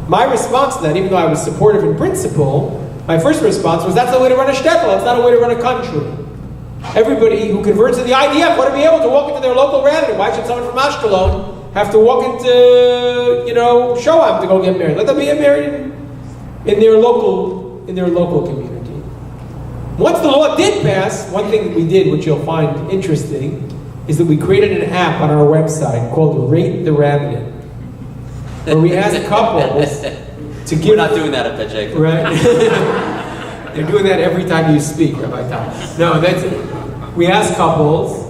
My response to that, even though I was supportive in principle, my first response was, that's the way to run a shtetl, it's not a way to run a country. Everybody who converts to the IDF ought to be able to walk into their local rabbinate. Why should someone from Ashkelon have to walk into, Shoham to go get married? Let them get married in their local community. Once the law did pass, one thing that we did, which you'll find interesting, is that we created an app on our website called Rate the Rabbinate, where we asked couples to give... We're not doing that at Jacob. Right? They're doing that every time you speak, Rabbi Tom. No, that's it. We asked couples,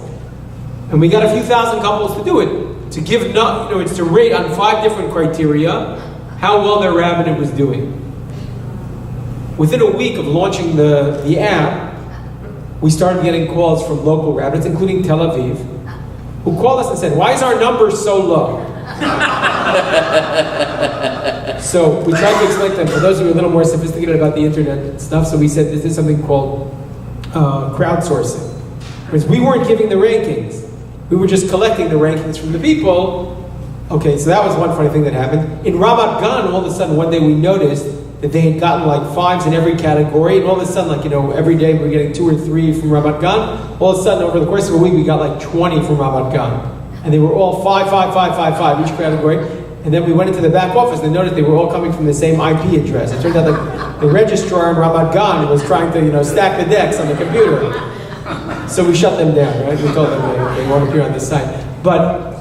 and we got a few thousand couples to do it, to give, it's to rate on 5 different criteria how well their rabbinate was doing. Within a week of launching the app, we started getting calls from local rabbinates, including Tel Aviv, who called us and said, why is our number so low? So we tried to explain to them, for those who are a little more sophisticated about the internet stuff, so we said this is something called crowdsourcing. Because we weren't giving the rankings. We were just collecting the rankings from the people. Okay, so that was one funny thing that happened. In Ramat Gan, all of a sudden, one day we noticed that they had gotten like 5s in every category, and all of a sudden, every day we were getting 2 or 3 from Ramat Gan. All of a sudden, over the course of a week, we got like 20 from Ramat Gan. And they were all 5, 5, 5, 5, 5, each category. And then we went into the back office and noticed they were all coming from the same IP address. It turned out that the registrar in Ramat Gan was trying to, stack the decks on the computer. So we shut them down, right? We told them they won't appear on the site. But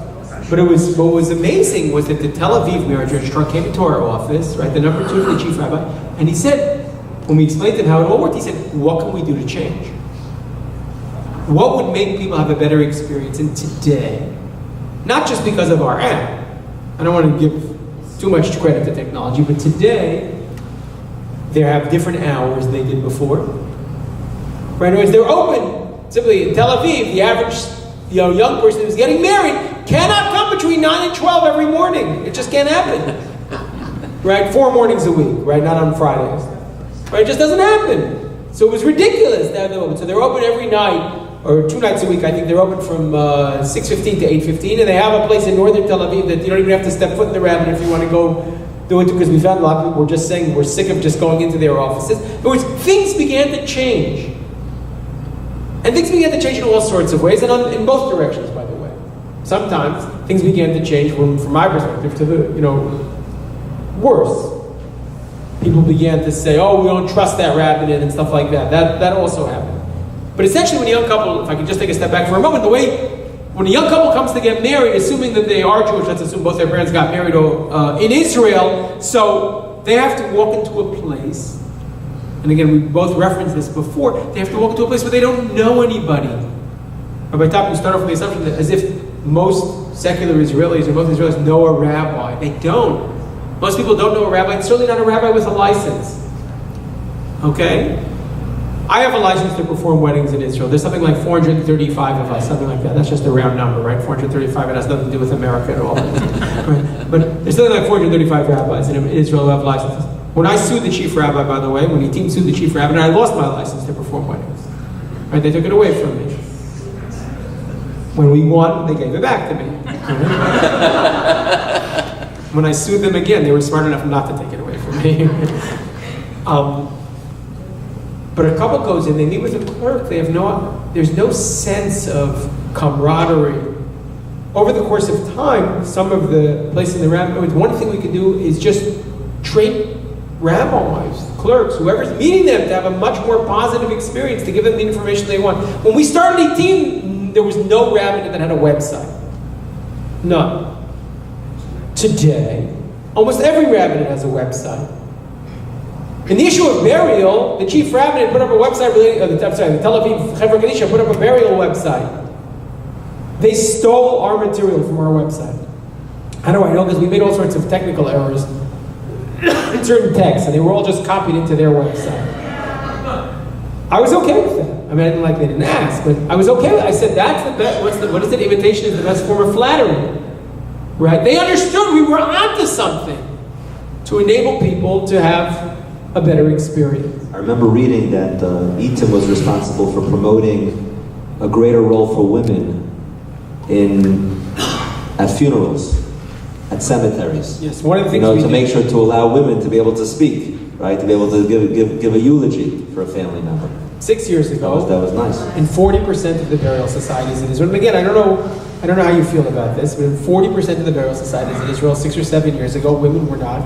But what was amazing was that the Tel Aviv Mirror registrar came into our office, right, the number 2 of the chief rabbi, and he said, when we explained to him how it all worked, he said, what can we do to change? What would make people have a better experience? And today, not just because of our app, I don't want to give too much credit to technology, but today, they have different hours than they did before. Right? In other words, they're open. Simply in Tel Aviv, the average young person who's getting married cannot come between 9 and 12 every morning. It just can't happen. Right? 4 mornings a week, right? Not on Fridays. Right? It just doesn't happen. So it was ridiculous to have them open. So they're open every night, or 2 nights a week. I think they're open from 6:15 to 8:15, and they have a place in northern Tel Aviv that you don't even have to step foot in the rabbit if you want to go do it, because we found a lot of people were just saying we're sick of just going into their offices. In other words, things began to change. And things began to change in all sorts of ways, and in both directions, by the way. Sometimes things began to change from my perspective to the, worse. People began to say, oh, we don't trust that rabbinate and stuff like that. That also happened. But essentially, when a young couple, if I can just take a step back for a moment, when a young couple comes to get married, assuming that they are Jewish, let's assume both their parents got married in Israel, so they have to walk into a place, and again, we both referenced this before, they have to walk into a place where they don't know anybody. Rabbi Top, you start off with the assumption that as if most secular Israelis or most Israelis know a rabbi. They don't. Most people don't know a rabbi. It's certainly not a rabbi with a license. Okay? I have a license to perform weddings in Israel. There's something like 435 of us, something like that. That's just a round number, right? 435, it has nothing to do with America at all. Right? But there's something like 435 rabbis in Israel who have licenses. When I sued the chief rabbi, by the way, when the team sued the chief rabbi, I lost my license to perform weddings. Right? They took it away from me. When we won, they gave it back to me. When I sued them again, they were smart enough not to take it away from me. But a couple goes in, they meet with a clerk, there's no sense of camaraderie. Over the course of time, some of the places in the rabbi, one thing we could do is just train rabbis, clerks, whoever's meeting them to have a much more positive experience, to give them the information they want. When we started 18, there was no rabbinate that had a website. None. Today, almost every rabbinate has a website. In the issue of burial, the chief rabbinate put up a website the Tel Aviv Chevra Kadisha put up a burial website. They stole our material from our website. How do I know? Because we made all sorts of technical errors in certain texts, and they were all just copied into their website. I was okay with that. I mean, I didn't like they didn't ask, but I was okay with it. I said, that's the best, what is it? Imitation is the best form of flattery. Right? They understood we were onto something to enable people to have a better experience. I remember reading that Eaton was responsible for promoting a greater role for women at funerals, at cemeteries. Yes, one of the things to make sure to allow women to be able to speak, right? To be able to give a eulogy for a family member. 6 years ago, that was nice. In 40% of the burial societies in Israel, and again, I don't know how you feel about this, but in 40% of the burial societies in Israel 6 or 7 years ago, women were not.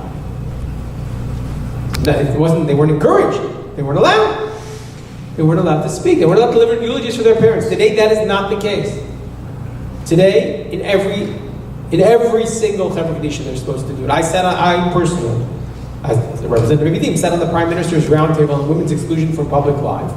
They weren't encouraged. They weren't allowed. They weren't allowed to speak. They weren't allowed to deliver eulogies for their parents. Today, that is not the case. Today, in every single Chevra Kadisha, they're supposed to do it. I personally, as a representative of the team, sat on the Prime Minister's roundtable on women's exclusion from public life.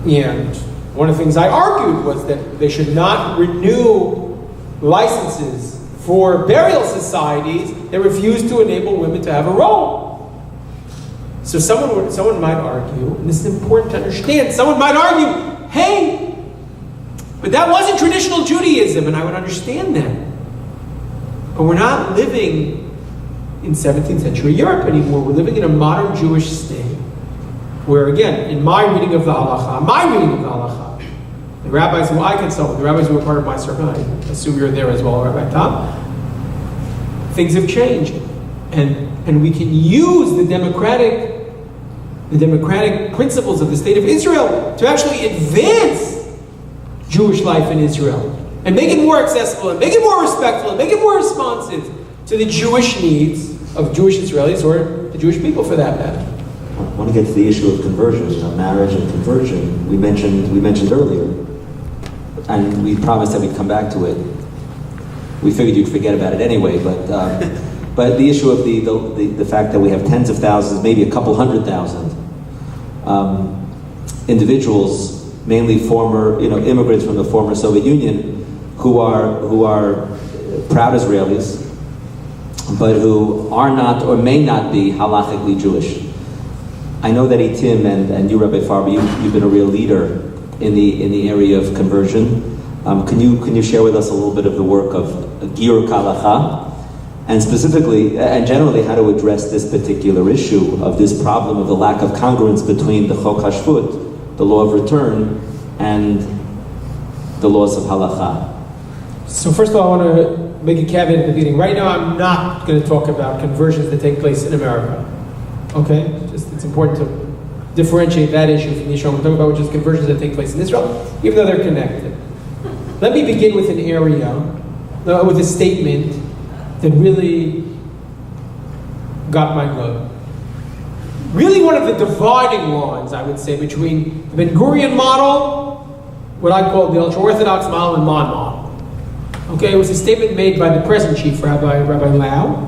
And one of the things I argued was that they should not renew licenses for burial societies that refuse to enable women to have a role. So someone might argue, and this is important to understand, someone might argue, hey, but that wasn't traditional Judaism, and I would understand that. But we're not living in 17th century Europe anymore. We're living in a modern Jewish state where, again, in my reading of the halacha, the rabbis who I consult with, the rabbis who were part of my circle, I assume you're there as well, Rabbi Tom, things have changed. And we can use the democratic principles of the state of Israel to actually advance Jewish life in Israel and make it more accessible and make it more respectful and make it more responsive to the Jewish needs of Jewish Israelis or the Jewish people for that matter. I want to get to the issue of conversion, marriage and conversion. We mentioned earlier, and we promised that we'd come back to it. we figured you'd forget about it anyway. But the issue of the fact that we have tens of thousands, maybe a couple 100,000 individuals, mainly former immigrants from the former Soviet Union, who are proud Israelis, but who are not or may not be halachically Jewish. I know that Tim and you, Rabbi Farber, you've been a real leader in the area of conversion. Can you share with us a little bit of the work of Giyur Kalacha, and specifically and generally how to address this particular issue of this problem of the lack of congruence between the Chok HaShvut, the law of return, and the laws of halacha? So first of all, I want to make a caveat at the beginning. Right now, I'm not going to talk about conversions that take place in America. Okay? It's important to differentiate that issue from the issue I'm talking about, which is conversions that take place in Israel, even though they're connected. Let me begin with an area, with a statement that really got my goat. Really one of the dividing lines, I would say, between the Ben-Gurion model, what I call the ultra-Orthodox model, and my model. Okay, it was a statement made by the present chief rabbi, Rabbi Lau.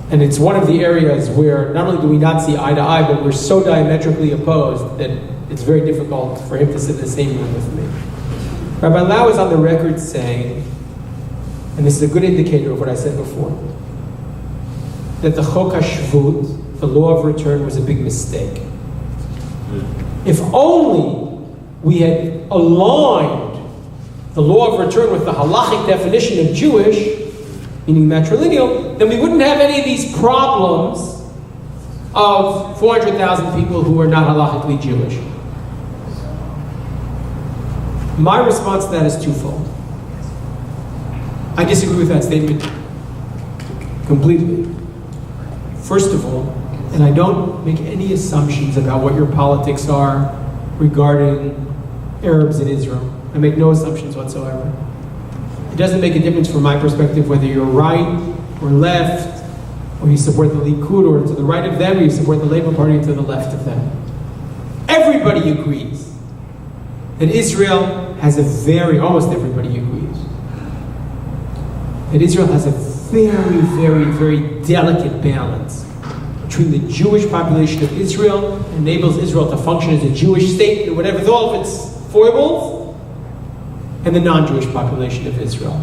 And it's one of the areas where not only do we not see eye to eye, but we're so diametrically opposed that it's very difficult for him to sit in the same room with me. Rabbi Lau is on the record saying, and this is a good indicator of what I said before, that the Chok HaShvut, the law of return, was a big mistake. If only we had aligned the law of return with the halachic definition of Jewish, meaning matrilineal, then we wouldn't have any of these problems of 400,000 people who are not halachically Jewish. My response to that is twofold. I disagree with that statement completely. First of all, and I don't make any assumptions about what your politics are regarding Arabs in Israel. I make no assumptions whatsoever. It doesn't make a difference from my perspective whether you're right or left, or you support the Likud, or to the right of them, or you support the Labour Party, or to the left of them. Everybody agrees that Israel has almost everybody agrees, that Israel has a very, very, very delicate balance between the Jewish population of Israel, enables Israel to function as a Jewish state, and whatever, with all of its foibles, and the non-Jewish population of Israel.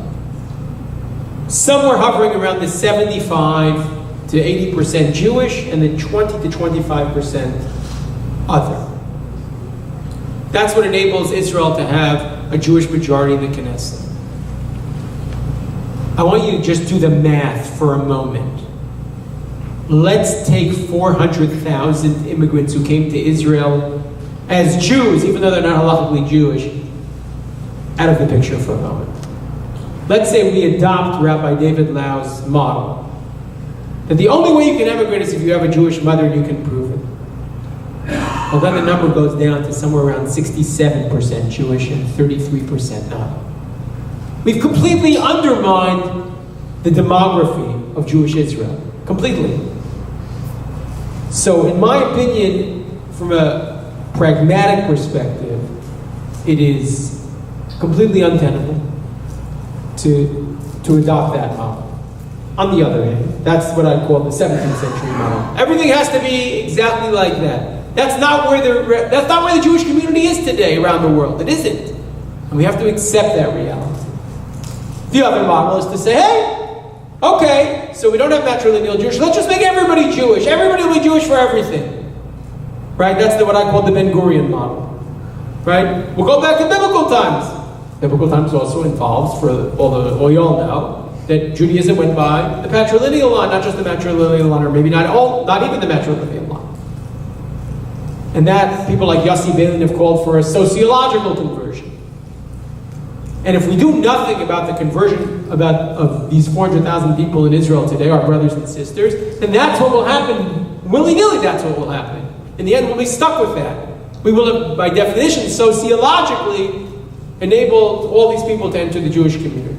Somewhere hovering around the 75 to 80% Jewish, and the 20 to 25% other. That's what enables Israel to have a Jewish majority in the Knesset. I want you to just do the math for a moment. Let's take 400,000 immigrants who came to Israel as Jews, even though they're not halakhically Jewish, out of the picture for a moment. Let's say we adopt Rabbi David Lau's model, that the only way you can emigrate is if you have a Jewish mother and you can prove it. Well, then the number goes down to somewhere around 67% Jewish and 33% not. We've completely undermined the demography of Jewish Israel. Completely. So, in my opinion, from a pragmatic perspective, it is completely untenable to adopt that model. On the other hand, that's what I call the 17th century model. Everything has to be exactly like that. That's not where the Jewish community is today around the world. It isn't. And we have to accept that reality. The other model is to say, hey, okay, so we don't have matrilineal Jewish. Let's just make everybody Jewish. Everybody will be Jewish for everything. Right? That's what I call the Ben-Gurion model. Right? We'll go back to biblical times. Biblical times also involves, for all you all know, that Judaism went by the patrilineal line, not just the matrilineal line, or maybe not even the matrilineal line. And that people like Yossi Beilin have called for a sociological conversion. And if we do nothing about the conversion of these 400,000 people in Israel today, our brothers and sisters, then that's what will happen. Willy-nilly, that's what will happen. In the end, we'll be stuck with that. We will have, by definition, sociologically, enabled all these people to enter the Jewish community.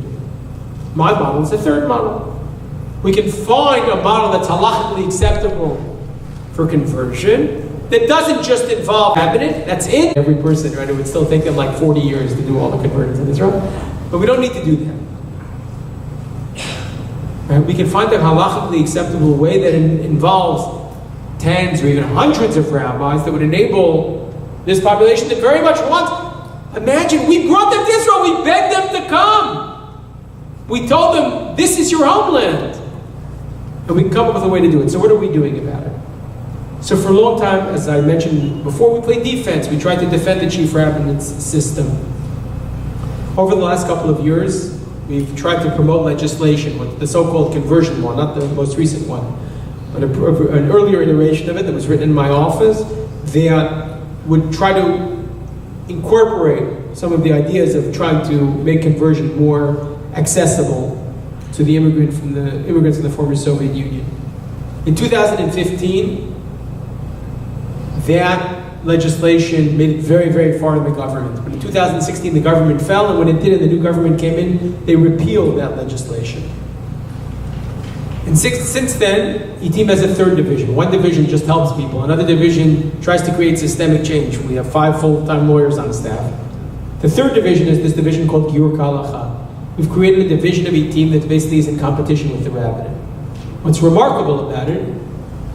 My model is the third model. We can find a model that's halachically acceptable for conversion, that doesn't just involve cabinet, that's it. Every person, right, it would still take them like 40 years to do all the conversions in Israel. But we don't need to do that. Right? We can find a halachically acceptable way that involves tens or even hundreds of rabbis that would enable this population that very much wants. Imagine, we brought them to Israel, we begged them to come. We told them, this is your homeland. And we can come up with a way to do it. So what are we doing about it? So for a long time, as I mentioned before, we played defense. We tried to defend the chief rabbinate system. Over the last couple of years, we've tried to promote legislation, the so-called conversion law, not the most recent one, but an earlier iteration of it that was written in my office that would try to incorporate some of the ideas of trying to make conversion more accessible to the immigrants in the former Soviet Union. In 2015, that legislation made it very, very far in the government. But in 2016, the government fell, and when it did and the new government came in, they repealed that legislation. And since then, ETIM has a third division. One division just helps people. Another division tries to create systemic change. We have 5 full-time lawyers on staff. The third division is this division called Giur Kalacha. We've created a division of ETIM that basically is in competition with the rabbinate. What's remarkable about it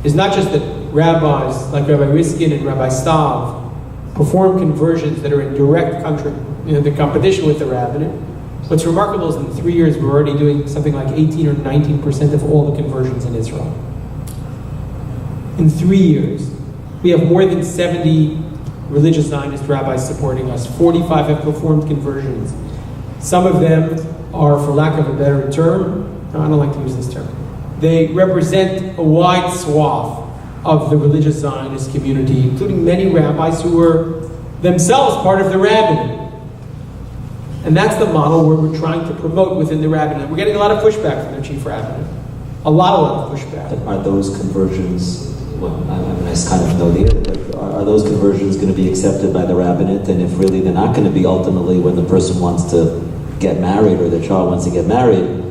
is not just that rabbis like Rabbi Riskin and Rabbi Stav perform conversions that are in direct the competition with the rabbinate. What's remarkable is in 3 years we're already doing something like 18 or 19% of all the conversions in Israel. In 3 years, we have more than 70 religious Zionist rabbis supporting us. 45 have performed conversions. Some of them are, for lack of a better term, I don't like to use this term, they represent a wide swath of the religious Zionist community, including many rabbis who were themselves part of the rabbinate. And that's the model where we're trying to promote within the rabbinate. We're getting a lot of pushback from their chief rabbinate. A lot of pushback. Are those conversions, well, I mean, I kind of know the answer, but are those conversions going to be accepted by the rabbinate? And if really they're not going to be ultimately when the person wants to get married or the child wants to get married,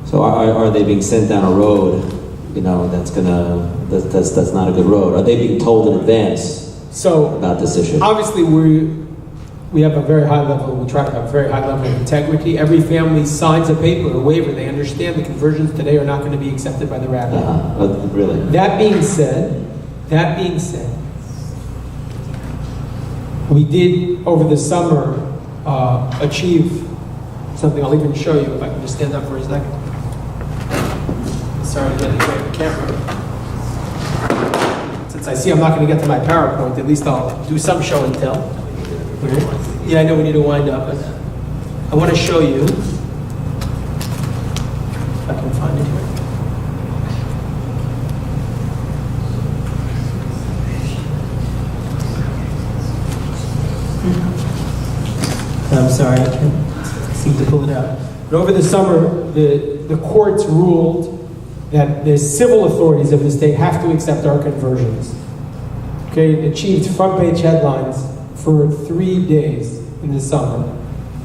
so are they being sent down a road, that's not a good road? Are they being told in advance about this issue? Obviously we have a very high level, we try to have a very high level of integrity. Every family signs a paper, a waiver. They understand the conversions today are not going to be accepted by the rabbi. Really? That being said, we did over the summer achieve something. I'll even show you if I can just stand up for a second. Sorry to get the camera. Since I see I'm not going to get to my PowerPoint, at least I'll do some show and tell. Okay. Yeah, I know we need to wind up, but I want to show you, if I can find it here. I'm sorry, I can't seem to pull it out. But over the summer, the courts ruled that the civil authorities of the state have to accept our conversions. Okay, it achieved front page headlines for 3 days in the summer.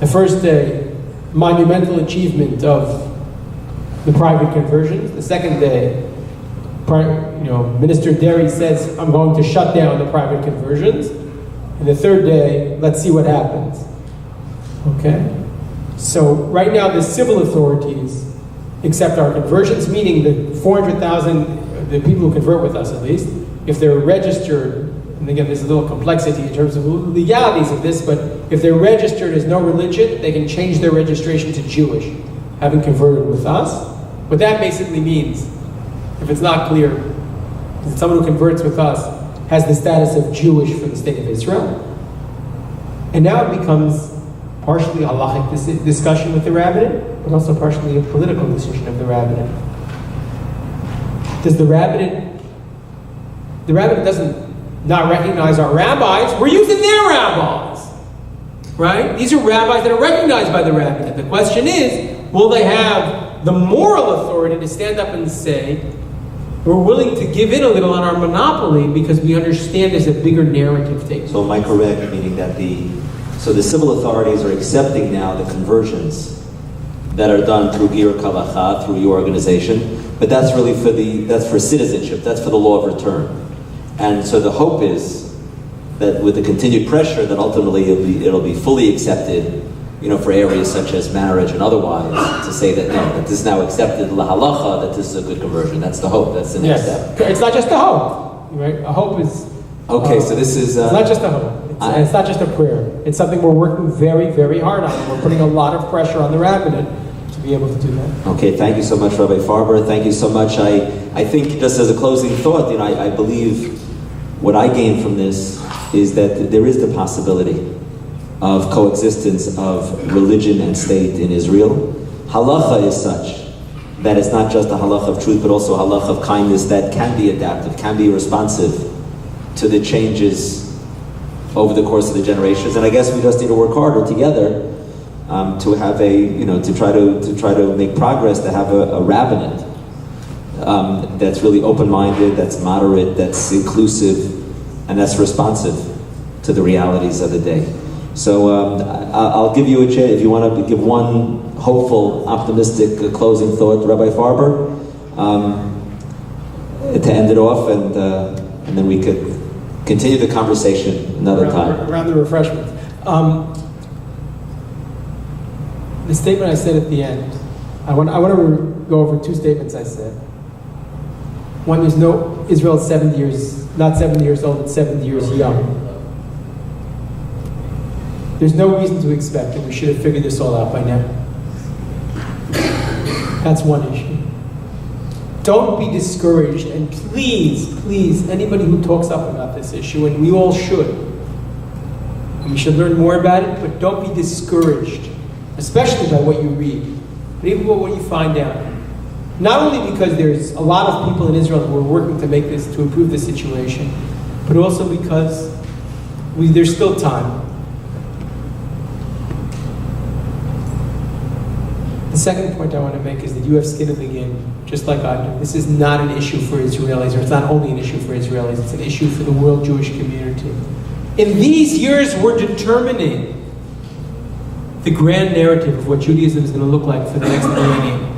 The first day, monumental achievement of the private conversions. The second day, Minister Derry says, I'm going to shut down the private conversions. And the third day, let's see what happens. Okay? So right now, the civil authorities accept our conversions, meaning the 400,000, the people who convert with us at least, if they're registered, and again, there's a little complexity in terms of legalities of this, but if they're registered as no religion, they can change their registration to Jewish, having converted with us. What that basically means, if it's not clear, is that someone who converts with us has the status of Jewish for the state of Israel. And now it becomes partially a halachic discussion with the rabbinate, but also partially a political decision of the rabbinate. Does the rabbinate doesn't not recognize our rabbis, we're using their rabbis, right? These are rabbis that are recognized by the rabbinate. The question is, will they have the moral authority to stand up and say, we're willing to give in a little on our monopoly because we understand there's a bigger narrative taking. So am I correct, meaning that the civil authorities are accepting now the conversions that are done through Giur Kalacha, through your organization, but that's really that's for citizenship, that's for the law of return. And so the hope is that with the continued pressure that ultimately it'll be fully accepted for areas such as marriage and otherwise, to say that no, that this is now accepted lahalacha, that this is a good conversion. That's the hope. That's the next step. It's not just a hope, right? A hope is okay. So this is it's not just a hope. It's not just a prayer. It's something we're working very, very hard on. We're putting a lot of pressure on the rabbinate to be able to do that. Okay, thank you so much, Rabbi Farber. Thank you so much. I think just as a closing thought, I believe what I gain from this is that there is the possibility of coexistence of religion and state in Israel. Halacha is such that it's not just a halacha of truth, but also a halacha of kindness that can be adaptive, can be responsive to the changes over the course of the generations. And I guess we just need to work harder together to have to try to make progress, to have a rabbinate that's really open-minded, that's moderate, that's inclusive, and that's responsive to the realities of the day. So I'll give you a chance if you want to give one hopeful, optimistic closing thought, Rabbi Farber, to end it off, and then we could continue the conversation another time. Around the refreshments. The statement I said at the end, I want to go over two statements I said. One, Israel is 70 years, not 70 years old, it's 70 years young. There's no reason to expect that we should have figured this all out by now. That's one issue. Don't be discouraged, and please, anybody who talks up about this issue, and we all should, and we should learn more about it, but don't be discouraged, especially by what you read, but even by what you find out. Not only because there's a lot of people in Israel who are working to improve the situation, but also because there's still time. The second point I want to make is that you have skin in the game, just like I do. This is not an issue for Israelis, or it's not only an issue for Israelis, it's an issue for the world Jewish community. In these years, we're determining the grand narrative of what Judaism is going to look like for the next millennium.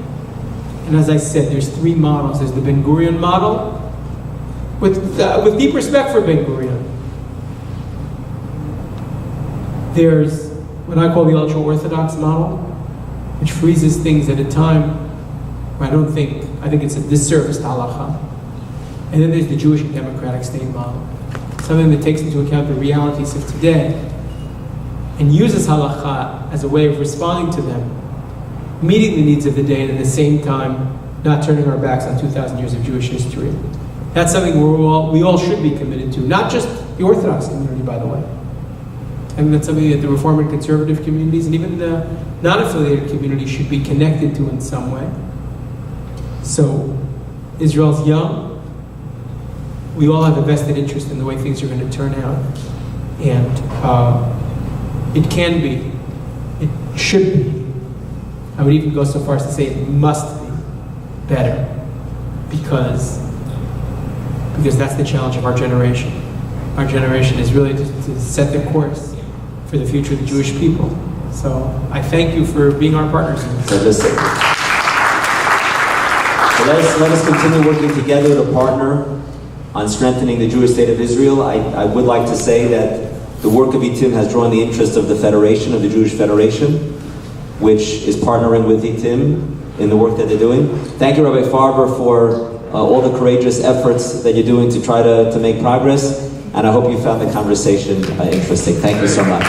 And as I said, there's three models. There's the Ben Gurion model, with deep respect for Ben Gurion. There's what I call the ultra-Orthodox model, which freezes things at a time where I think it's a disservice to halacha. And then there's the Jewish and democratic state model, something that takes into account the realities of today and uses halacha as a way of responding to them, meeting the needs of the day, and at the same time not turning our backs on 2,000 years of Jewish history. That's something we all should be committed to, not just the Orthodox community, by the way. And that's something that the Reform and Conservative communities and even the non-affiliated community should be connected to in some way. So, Israel's young. We all have a vested interest in the way things are going to turn out. And it can be, it should be, I would even go so far as to say it must be better, because that's the challenge of our generation. Our generation is really to set the course for the future of the Jewish people. So I thank you for being our partners in this. So let us continue working together to partner on strengthening the Jewish state of Israel. I would like to say that the work of ETIM has drawn the interest of the Federation, of the Jewish Federation, which is partnering with ETIM in the work that they're doing. Thank you, Rabbi Farber, for all the courageous efforts that you're doing to try to make progress. And I hope you found the conversation interesting. Thank you so much.